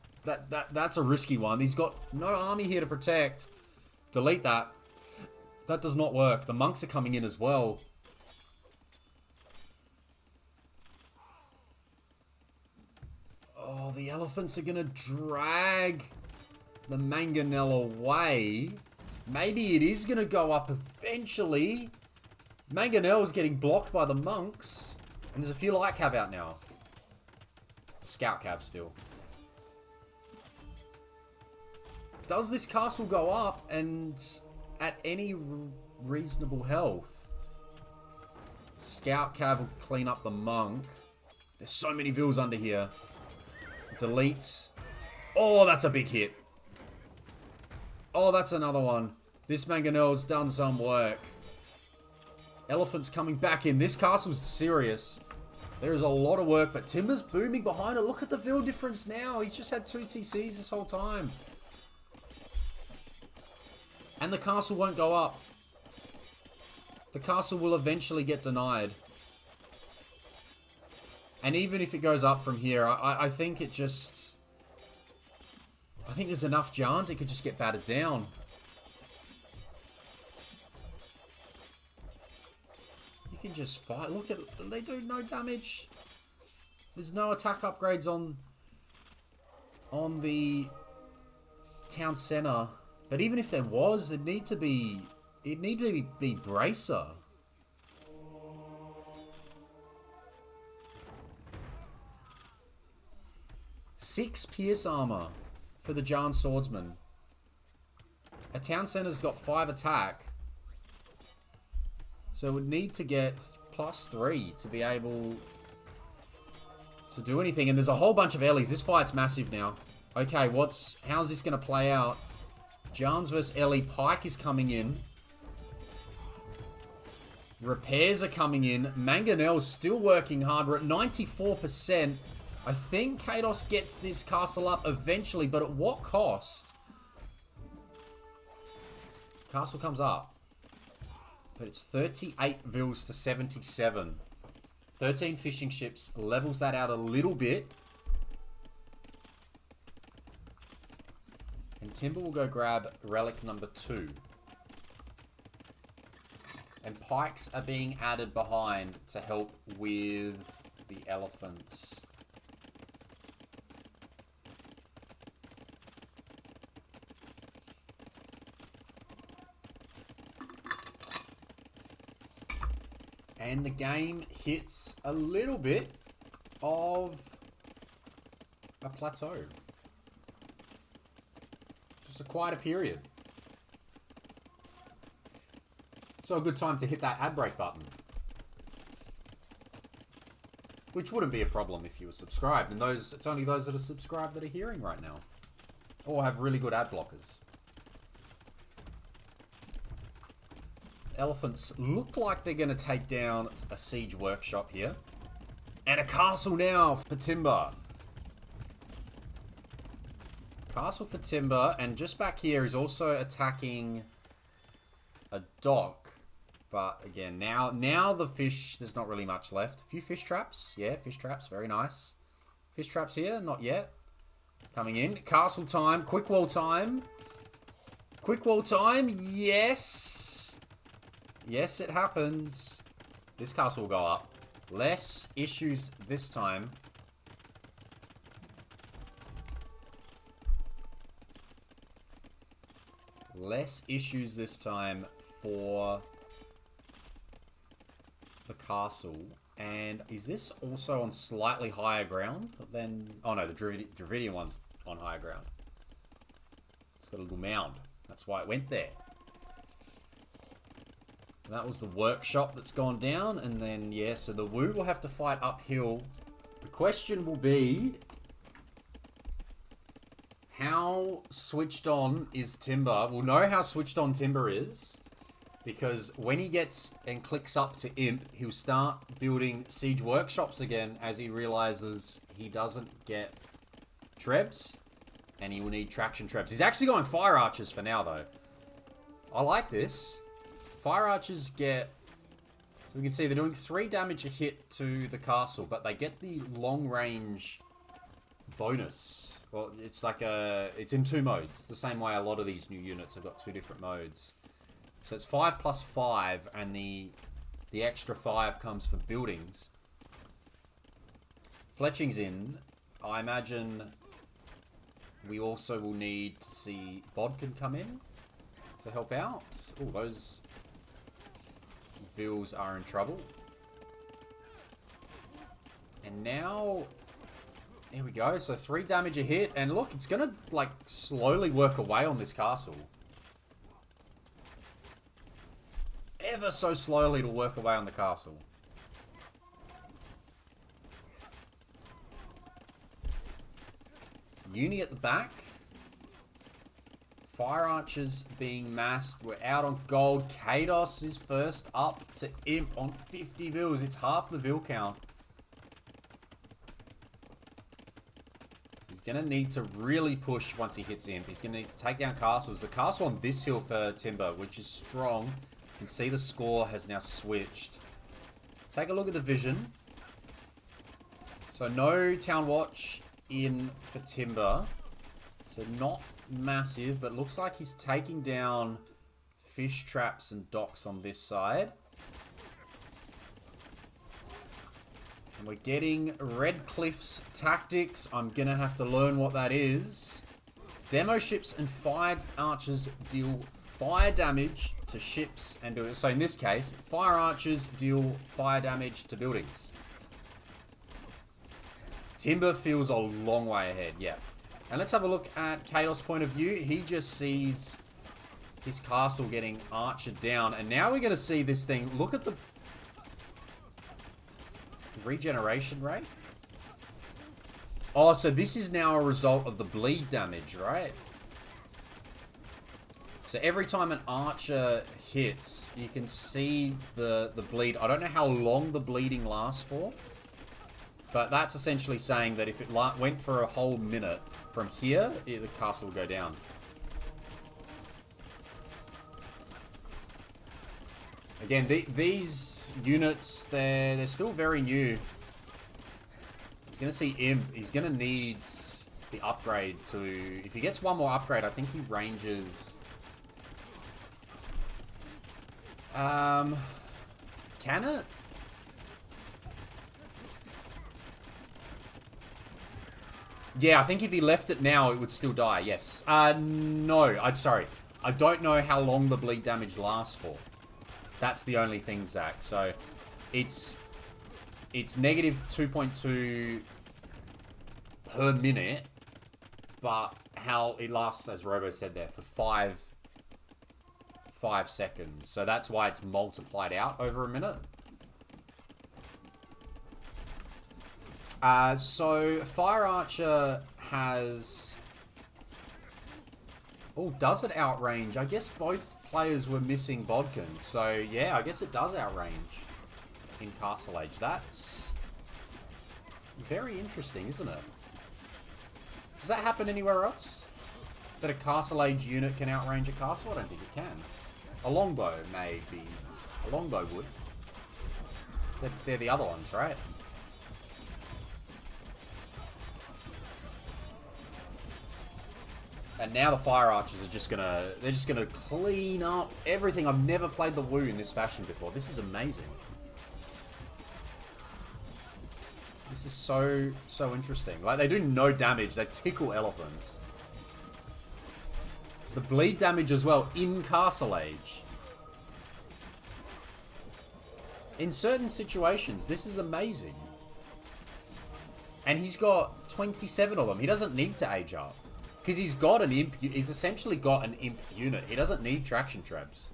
a risky one. He's got no army here to protect. Delete that. That does not work. The monks are coming in as well. Oh, the elephants are going to drag the mangonel away. Maybe it is going to go up eventually. Mangonel is getting blocked by the monks. And there's a few light cav out now. Scout cav still. Does this castle go up and at any reasonable health? Scout cav will clean up the monk. There's so many vills under here. Delete. Oh, that's a big hit. Oh, that's another one. This mangonel's done some work. Elephants coming back in. This castle's serious. There is a lot of work, but Timber's booming behind it. Look at the vill difference now. He's just had 2 TCs this whole time. And the castle won't go up. The castle will eventually get denied. And even if it goes up from here, I think it just... I think there's enough Jans, it could just get battered down. You can just fight. Look at... they do no damage. There's no attack upgrades on the town center. But even if there was, it'd need to be Bracer. Six pierce armor for the Jan Swordsman. A town center's got 5 attack. So it would need to get +3 to be able to do anything. And there's a whole bunch of Ellies. This fight's massive now. Okay, how's this going to play out? Jans versus Ellie. Pike is coming in. Repairs are coming in. Mangonel's still working hard. We're at 94%. I think Kaydos gets this castle up eventually, but at what cost? Castle comes up. But it's 38 vills to 77. 13 fishing ships levels that out a little bit. And Timber will go grab relic number 2. And pikes are being added behind to help with the elephants. And the game hits a little bit of a plateau. Just a quieter period. So a good time to hit that ad break button. Which wouldn't be a problem if you were subscribed. And it's only those that are subscribed that are hearing right now. Or have really good ad blockers. Elephants look like they're going to take down a siege workshop here. And a castle now for Timber. Castle for Timber. And just back here is also attacking a dock. But again, now the fish, there's not really much left. A few fish traps. Yeah, fish traps. Very nice. Fish traps here. Not yet. Coming in. Castle time. Quick wall time. Quick wall time. Yes. Yes, it happens. This castle will go up. Less issues this time. Less issues this time for the castle. And is this also on slightly higher ground than... Oh no, the Dravidian one's on higher ground. It's got a little mound. That's why it went there. And that was the workshop that's gone down. And then, yeah, so the Wu will have to fight uphill. The question will be... How switched on is Timber? We'll know how switched on Timber is. Because when he gets and clicks up to Imp, he'll start building siege workshops again as he realizes he doesn't get trebs. And he will need traction trebs. He's actually going fire archers for now, though. I like this. Fire archers get... So we can see they're doing 3 damage a hit to the castle, but they get the long range bonus. Well, it's like a... It's in 2 modes. The same way a lot of these new units have got 2 different modes. So it's 5 plus 5, and the extra 5 comes for buildings. Fletching's in. I imagine we also will need to see Bodkin come in to help out. Oh, those Vils are in trouble. And now, here we go. So 3 damage a hit, and look, it's gonna like slowly work away on this castle. Ever so slowly to work away on the castle. Uni at the back. Fire archers being massed. We're out on gold. Kaydos is first up to Imp on 50 Vils. It's half the Vil count. He's going to need to really push once he hits Imp. He's going to need to take down castles. The castle on this hill for Timber, which is strong. You can see the score has now switched. Take a look at the vision. So no town watch in for Timber. So not massive, but looks like he's taking down fish traps and docks on this side. And we're getting Red Cliff's tactics. I'm going to have to learn what that is. Demo ships and fire archers deal fire damage to ships and buildings. So in this case, fire archers deal fire damage to buildings. Timber feels a long way ahead, yeah. And let's have a look at Kaydos' point of view. He just sees his castle getting archered down. And now we're going to see this thing. Look at the regeneration rate. Oh, so this is now a result of the bleed damage, right? So every time an archer hits, you can see the bleed. I don't know how long the bleeding lasts for. But that's essentially saying that if it went for a whole minute from here, the castle will go down. Again, these units, they're still very new. He's going to see Imp. He's going to need the upgrade to... If he gets one more upgrade, I think he ranges... Can it? Yeah, I think if he left it now, it would still die, yes. No, I'm sorry. I don't know how long the bleed damage lasts for. That's the only thing, Zach. So, it's negative 2.2 per minute, but how it lasts, as Robo said there, for 5 seconds. So that's why it's multiplied out over a minute. So Fire Archer has... Oh, does it outrange? I guess both players were missing Bodkin. So yeah, I guess it does outrange in Castle Age. That's very interesting, isn't it? Does that happen anywhere else? That a Castle Age unit can outrange a castle? I don't think it can. A longbow, maybe. A longbow would. They're the other ones, right? And now the Fire Archers are just gonna... They're just gonna clean up everything. I've never played the Wu in this fashion before. This is amazing. is so interesting. Like, they do no damage. They tickle elephants. The bleed damage as well in Castle Age. In certain situations, this is amazing. And he's got 27 of them. He doesn't need to age up. Because he's got an imp. He's essentially got an imp unit. He doesn't need traction traps.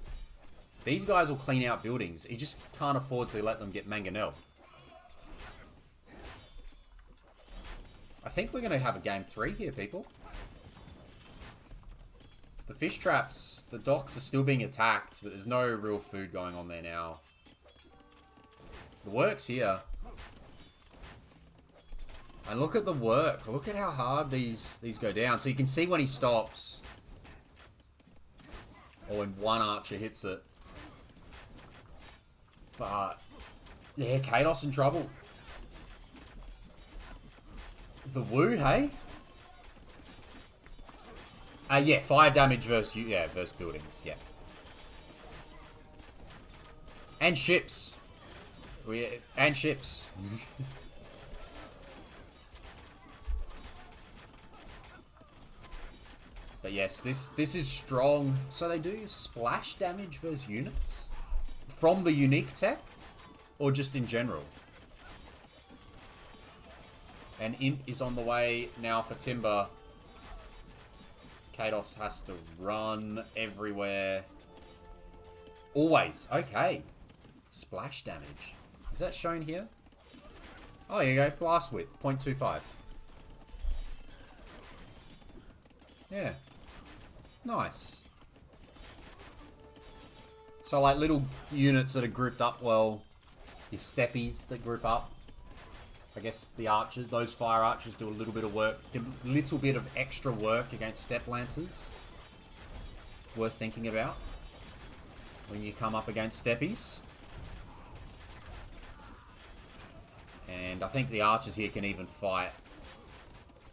These guys will clean out buildings. He just can't afford to let them get mangonel. I think we're going to have a game 3 here, people. The fish traps, the docks are still being attacked, but there's no real food going on there now. The work's here. And look at the work. Look at how hard these go down. So you can see when he stops. Or when one archer hits it. But, yeah, Kaydos in trouble. The Woo, hey? Yeah, fire damage versus buildings, yeah. And ships. And ships. But yes, this is strong. So they do splash damage versus units? From the unique tech? Or just in general? And Imp is on the way now for Timber. Kaydos has to run everywhere. Always. Okay. Splash damage. Is that shown here? Oh, here you go. Blast width. 0.25. Yeah. Nice. So, like, little units that are grouped up well. Your steppies that group up. I guess the archers, those fire archers do a little bit of work. A little bit of extra work against step lancers. Worth thinking about. When you come up against steppies. And I think the archers here can even fight.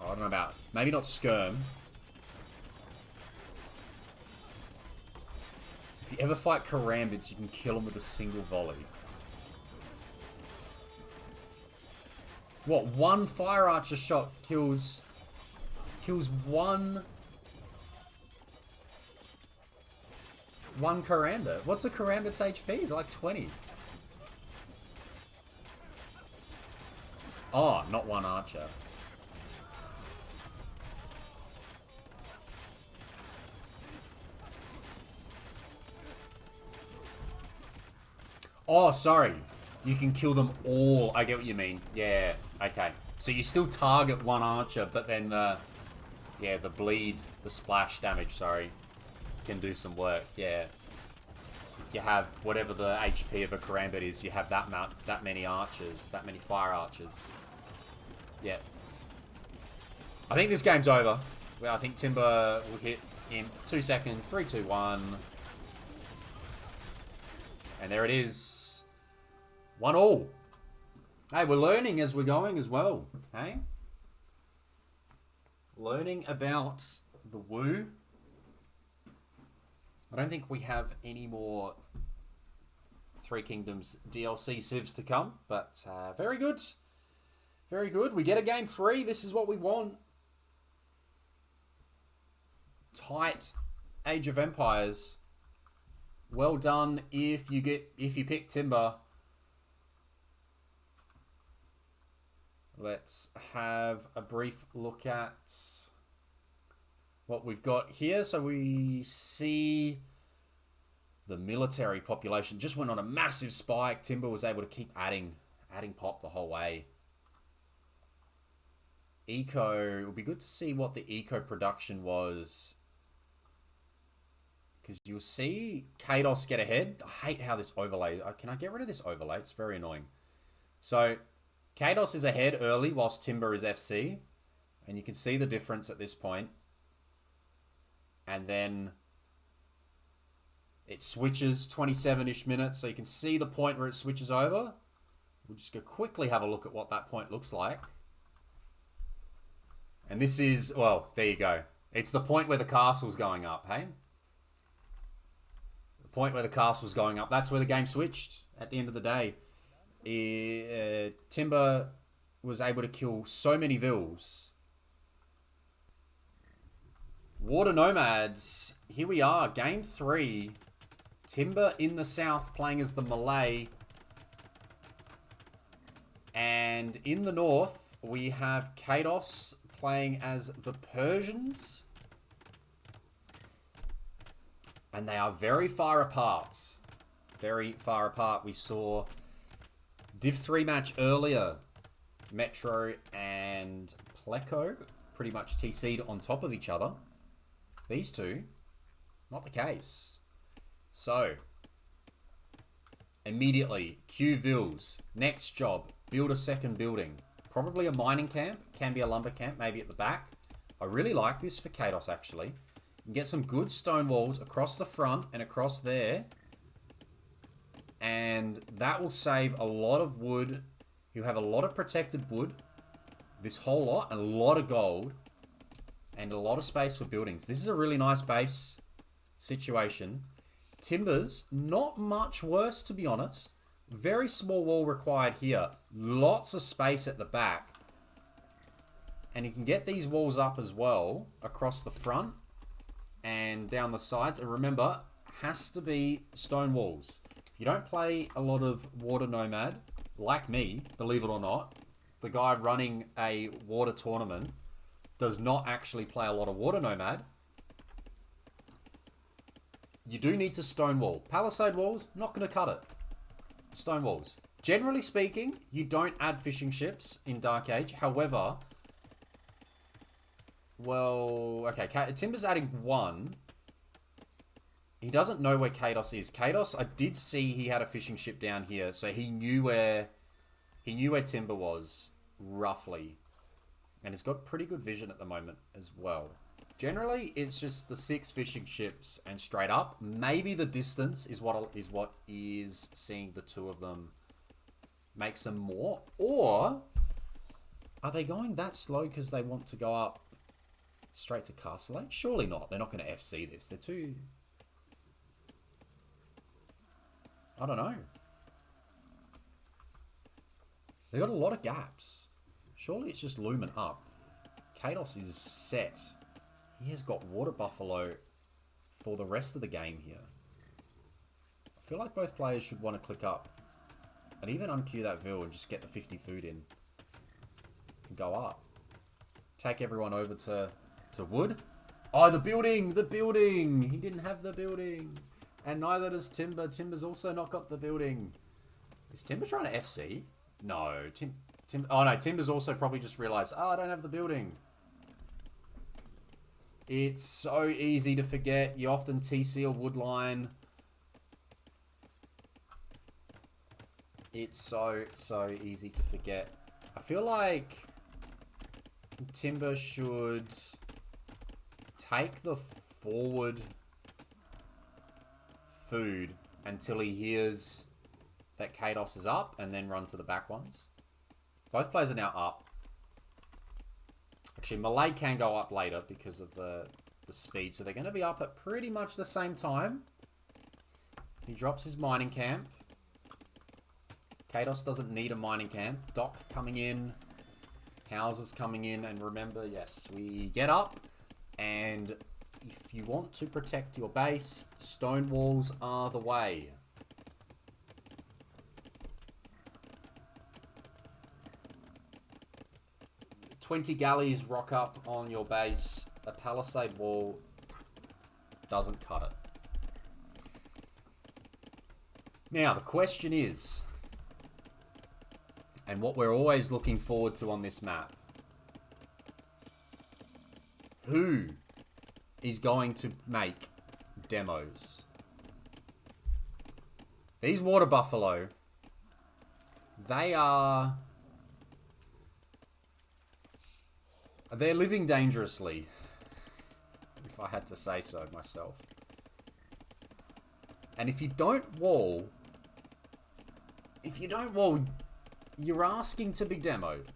I don't know about... Maybe not skirm. If you ever fight Karambids, you can kill them with a single volley. What? One fire archer shot kills one Karambit. What's a Karambit's HP? It's like 20. Oh, not one archer. Oh, sorry. You can kill them all. I get what you mean. Yeah, okay. So you still target one archer, but then the bleed, the splash damage, sorry, can do some work. Yeah. If you have whatever the HP of a Karambit is, you have that many archers, that many fire archers. Yeah. I think this game's over. Well, I think Timber will hit in 2 seconds. 3, 2, 1. And there it is. 1-1. Hey, we're learning as we're going as well. Hey? Learning about the Woo. I don't think we have any more Three Kingdoms DLC civs to come, but very good. Very good. We get a game 3. This is what we want. Tight Age of Empires. Well done if you pick Timber. Let's have a brief look at what we've got here. So we see the military population just went on a massive spike. Timber was able to keep adding pop the whole way. Eco, it would be good to see what the eco production was. Because you'll see Kaydos get ahead. I hate how this overlay... Can I get rid of this overlay? It's very annoying. So, Kaydos is ahead early whilst Timber is FC. And you can see the difference at this point. And then it switches 27-ish minutes. So you can see the point where it switches over. We'll just go quickly have a look at what that point looks like. And this is... Well, there you go. It's the point where the castle's going up, hey? Point where the castle's going up. That's where the game switched at the end of the day. Timber was able to kill so many vills. Water Nomads. Here we are. Game 3. Timber in the south playing as the Malay. And in the north, we have Kaydos playing as the Persians. And they are very far apart. Very far apart. We saw Div3 match earlier. Metro and Pleco pretty much TC'd on top of each other. These two, not the case. So, immediately, Q Vills. Next job, build a second building. Probably a mining camp. Can be a lumber camp, maybe at the back. I really like this for Kaydos, actually. You can get some good stone walls across the front and across there. And that will save a lot of wood. You have a lot of protected wood. This whole lot, and a lot of gold. And a lot of space for buildings. This is a really nice base situation. Timbers, not much worse, to be honest. Very small wall required here. Lots of space at the back. And you can get these walls up as well, across the front and down the sides. And remember, has to be stone walls. If you don't play a lot of Water Nomad, like me, believe it or not, the guy running a water tournament does not actually play a lot of Water Nomad. You do need to stone wall. Palisade walls, not going to cut it. Stone walls. Generally speaking, you don't add fishing ships in Dark Age. However, well, okay, Timber's adding 1. He doesn't know where Kaydos is. Kaydos, I did see he had a fishing ship down here, so he knew where Timber was, roughly. And he's got pretty good vision at the moment as well. Generally, it's just the 6 fishing ships and straight up. Maybe the distance is what is seeing the 2 of them makes them more. Or are they going that slow because they want to go up straight to Castle Age? Surely not. They're not going to FC this. They're too... I don't know. They got a lot of gaps. Surely it's just looming up. Kaydos is set. He has got Water Buffalo for the rest of the game here. I feel like both players should want to click up. And even unqueue that Vill and just get the 50 food in. And go up. Take everyone over to wood. Oh, the building! The building! He didn't have the building. And neither does Timber. Timber's also not got the building. Is Timber trying to FC? No. Oh no, Timber's also probably just realized, oh, I don't have the building. It's so easy to forget. You often TC a wood line. It's so easy to forget. I feel like Timber should take the forward food until he hears that Kaydos is up and then run to the back ones. Both players are now up. Actually, Malay can go up later because of the speed. So they're going to be up at pretty much the same time. He drops his mining camp. Kaydos doesn't need a mining camp. Dock coming in. Houses coming in. And remember, yes, we get up. And if you want to protect your base, stone walls are the way. $20 galleys rock up on your base. A palisade wall doesn't cut it. Now, the question is, and what we're always looking forward to on this map, who is going to make demos? These water buffalo, they're living dangerously, if I had to say so myself. And if you don't wall, you're asking to be demoed.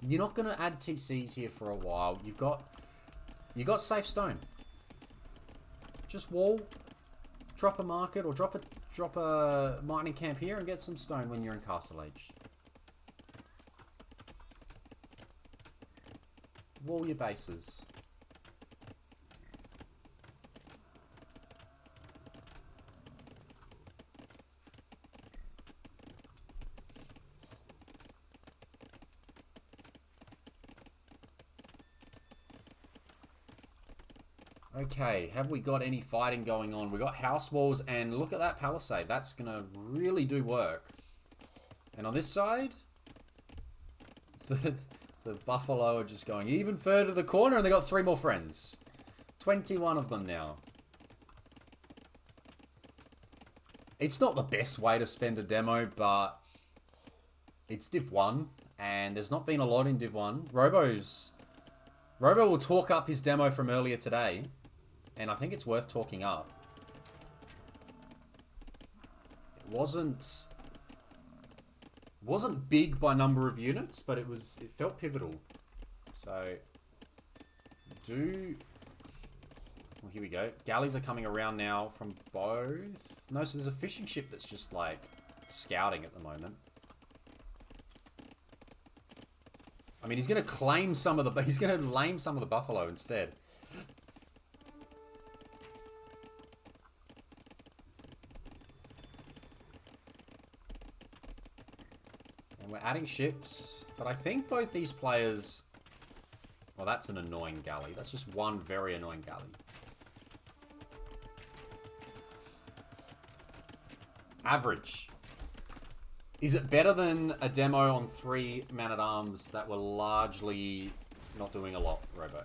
You're not going to add TCs here for a while. You got safe stone. Just wall, drop a market or drop drop a mining camp here and get some stone when you're in Castle Age. Wall your bases. Okay, have we got any fighting going on? We got house walls, and look at that palisade. That's going to really do work. And on this side, the buffalo are just going even further to the corner, and they got 3 more friends. 21 of them now. It's not the best way to spend a demo, but it's Div 1, and there's not been a lot in Div 1. Robo will talk up his demo from earlier today. And I think it's worth talking up. It wasn't big by number of units, but it felt pivotal. So well, here we go. Galleys are coming around now from both. No, so there's a fishing ship that's just like scouting at the moment. I mean, he's gonna lame some of the buffalo instead. We're adding ships, but I think both these players... Well, that's an annoying galley. That's just one very annoying galley. Average. Is it better than a demo on 3 man-at-arms that were largely not doing a lot, Robo?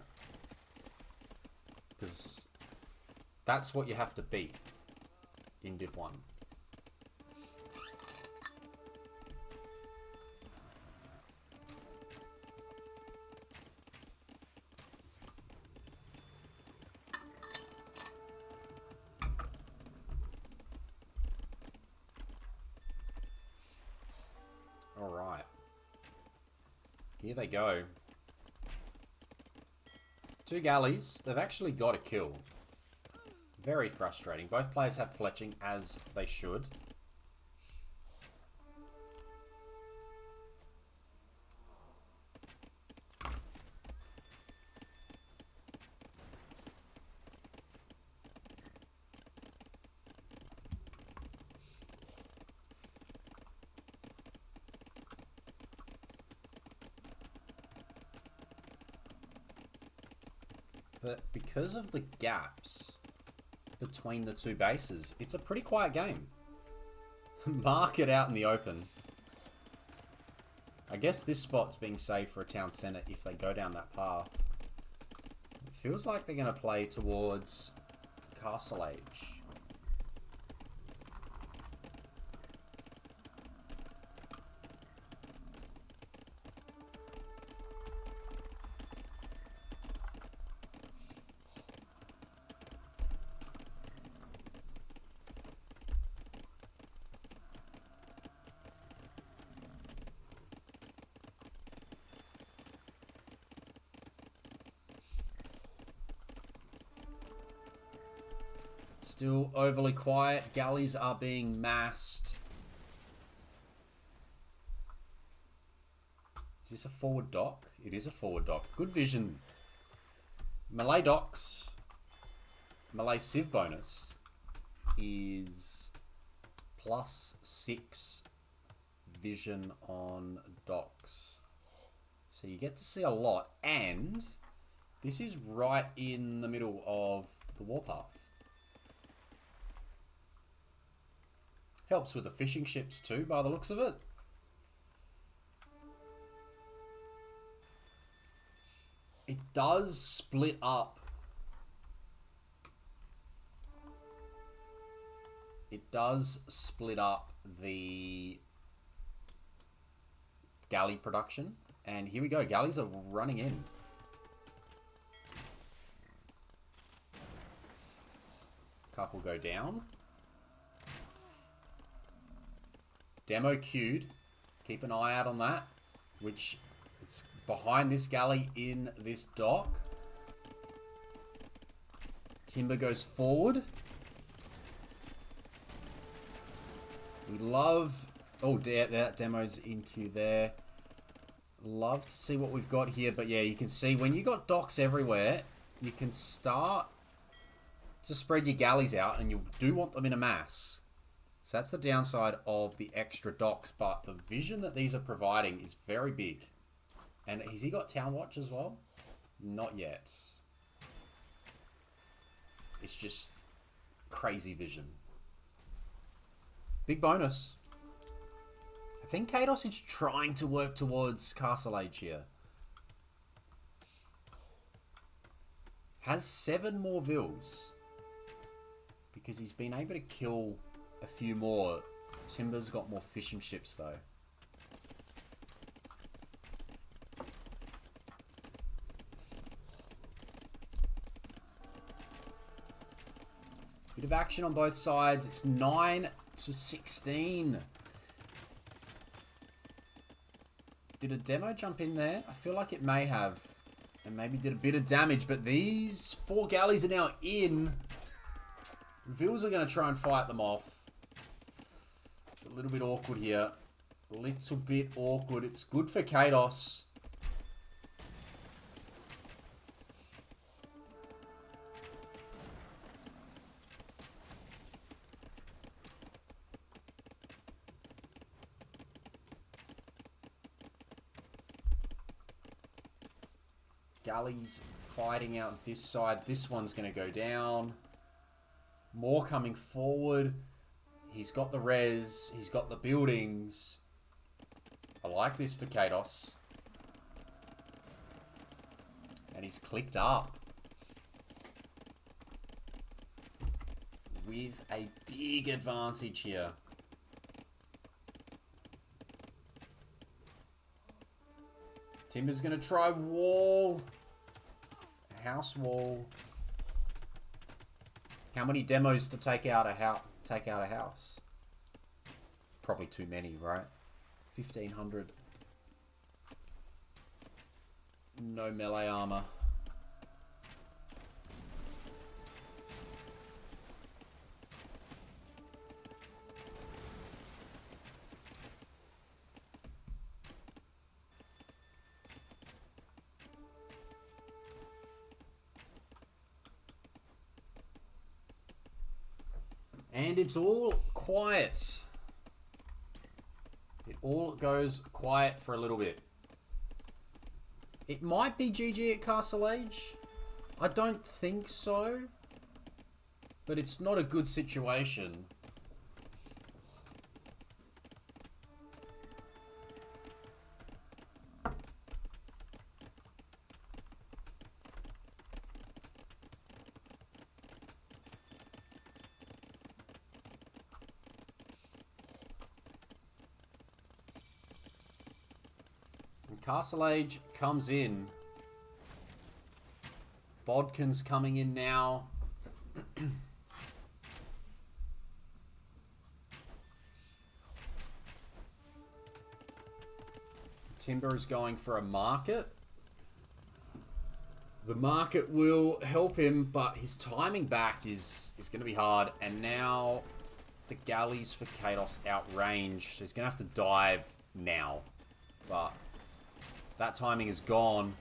Because that's what you have to beat in Div 1. Alright. Here they go. 2 galleys. They've actually got a kill. Very frustrating. Both players have fletching, as they should. But because of the gaps between the 2 bases, it's a pretty quiet game. Mark it out in the open. I guess this spot's being saved for a town centre if they go down that path. It feels like they're going to play towards Castle Age. Still overly quiet. Galleys are being massed. Is this a forward dock? It is a forward dock. Good vision. Melee docks. Melee civ bonus is +6 vision on docks. So you get to see a lot. And this is right in the middle of the warpath. Helps with the fishing ships too, by the looks of it. It does split up. It does split up the galley production. And here we go. Galleys are running in. Couple go down. Demo queued. Keep an eye out on that. Which it's behind this galley in this dock. Timber goes forward. We love... Oh, that demo's in queue there. Love to see what we've got here. But yeah, you can see when you got docks everywhere, you can start to spread your galleys out, and you do want them in a mass. So that's the downside of the extra docks. But the vision that these are providing is very big. And has he got Town Watch as well? Not yet. It's just crazy vision. Big bonus. I think Kaydos is trying to work towards Castle Age here. Has 7 more vills. Because he's been able to kill a few more. Timber's got more fishing ships though. Bit of action on both sides. It's 9 to 16. Did a demo jump in there? I feel like it may have. And maybe did a bit of damage. But these 4 galleys are now in. Vills are going to try and fight them off. It's a little bit awkward here. A little bit awkward. It's good for Kaydos. Galleys fighting out this side. This one's going to go down. More coming forward. He's got the res. He's got the buildings. I like this for Kaydos. And he's clicked up. With a big advantage here. Timber's going to try wall. House wall. How many demos to take out a house? Probably too many, right? 1,500. No melee armor. And it's all quiet. It all goes quiet for a little bit. It might be GG at Castle Age. I don't think so. But it's not a good situation. Castle Age comes in. Bodkin's coming in now. Timber is going for a market. The market will help him, but his timing back is going to be hard. And now the galleys for Kaydos outranged. So he's going to have to dive now. But that timing is gone.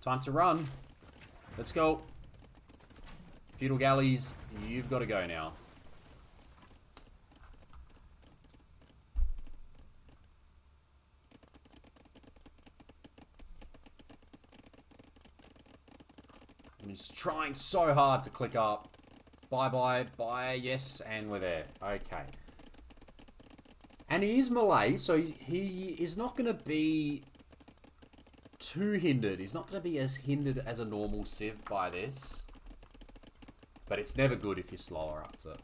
Time to run. Let's go. Feudal galleys, you've got to go now. And he's trying so hard to click up. Bye, yes, and we're there. Okay. And he is Malay, so he is not going to be too hindered. He's not going to be as hindered as a normal Civ by this. But it's never good if you're slower up to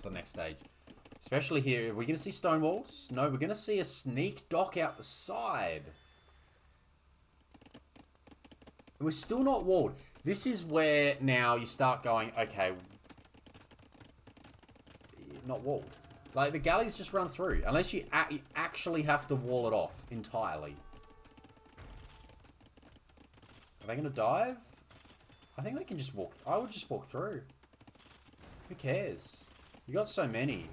the next stage. Especially here. Are we going to see stone walls? No, we're going to see a sneak dock out the side. And we're still not walled. This is where now you start going, okay, not walled. Like, the galleys just run through. Unless you actually have to wall it off entirely. Are they going to dive? I think they can just walk. I would just walk through. Who cares? You got so many.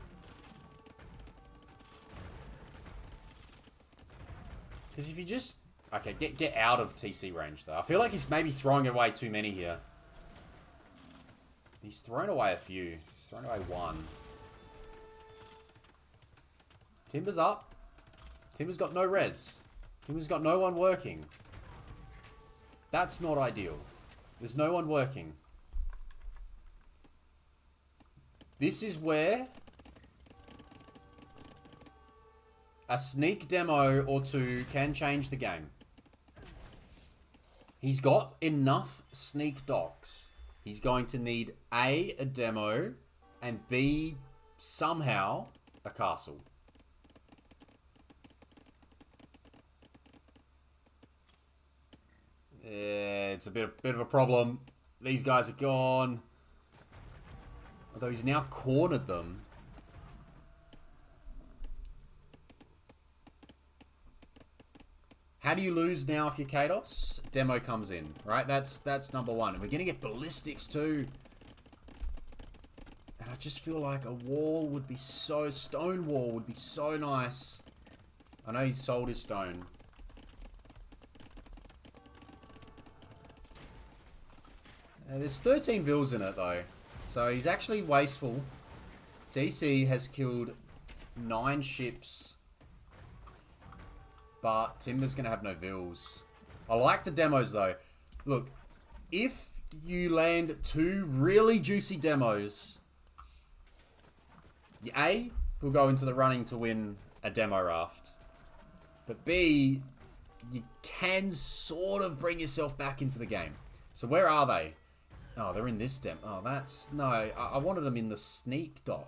Because if you just... Okay, get out of TC range, though. I feel like he's maybe throwing away too many here. He's thrown away a few. He's thrown away one. Timber's up. Timber's got no res. Timber's got no one working. That's not ideal. There's no one working. This is where a sneak demo or two can change the game. He's got enough sneak docks. He's going to need A, a demo, and B, somehow, a castle. Yeah, it's a bit of a problem. These guys are gone. Although he's now cornered them. How do you lose now if you're Kaydos? Demo comes in, right? That's number one. And we're going to get ballistics too. And I just feel like a wall would be so... Stone wall would be so nice. I know he's sold his stone. There's 13 vills in it though. So he's actually wasteful. TC has killed 9 ships. But Timber's going to have no vills. I like the demos though. Look, if you land 2 really juicy demos, A, will go into the running to win a demo raft. But B, you can sort of bring yourself back into the game. So where are they? Oh, they're in this demo. Oh, that's... No, I wanted them in the sneak dock.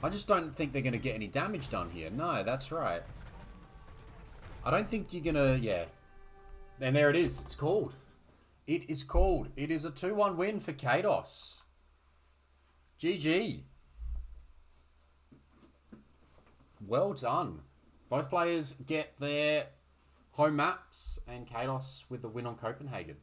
I just don't think they're going to get any damage done here. No, that's right. I don't think you're going to... Yeah. And there it is. It's called. It is called. It is a 2-1 win for Kaydos. GG. Well done. Both players get their home maps and Kaydos with the win on Copenhagen.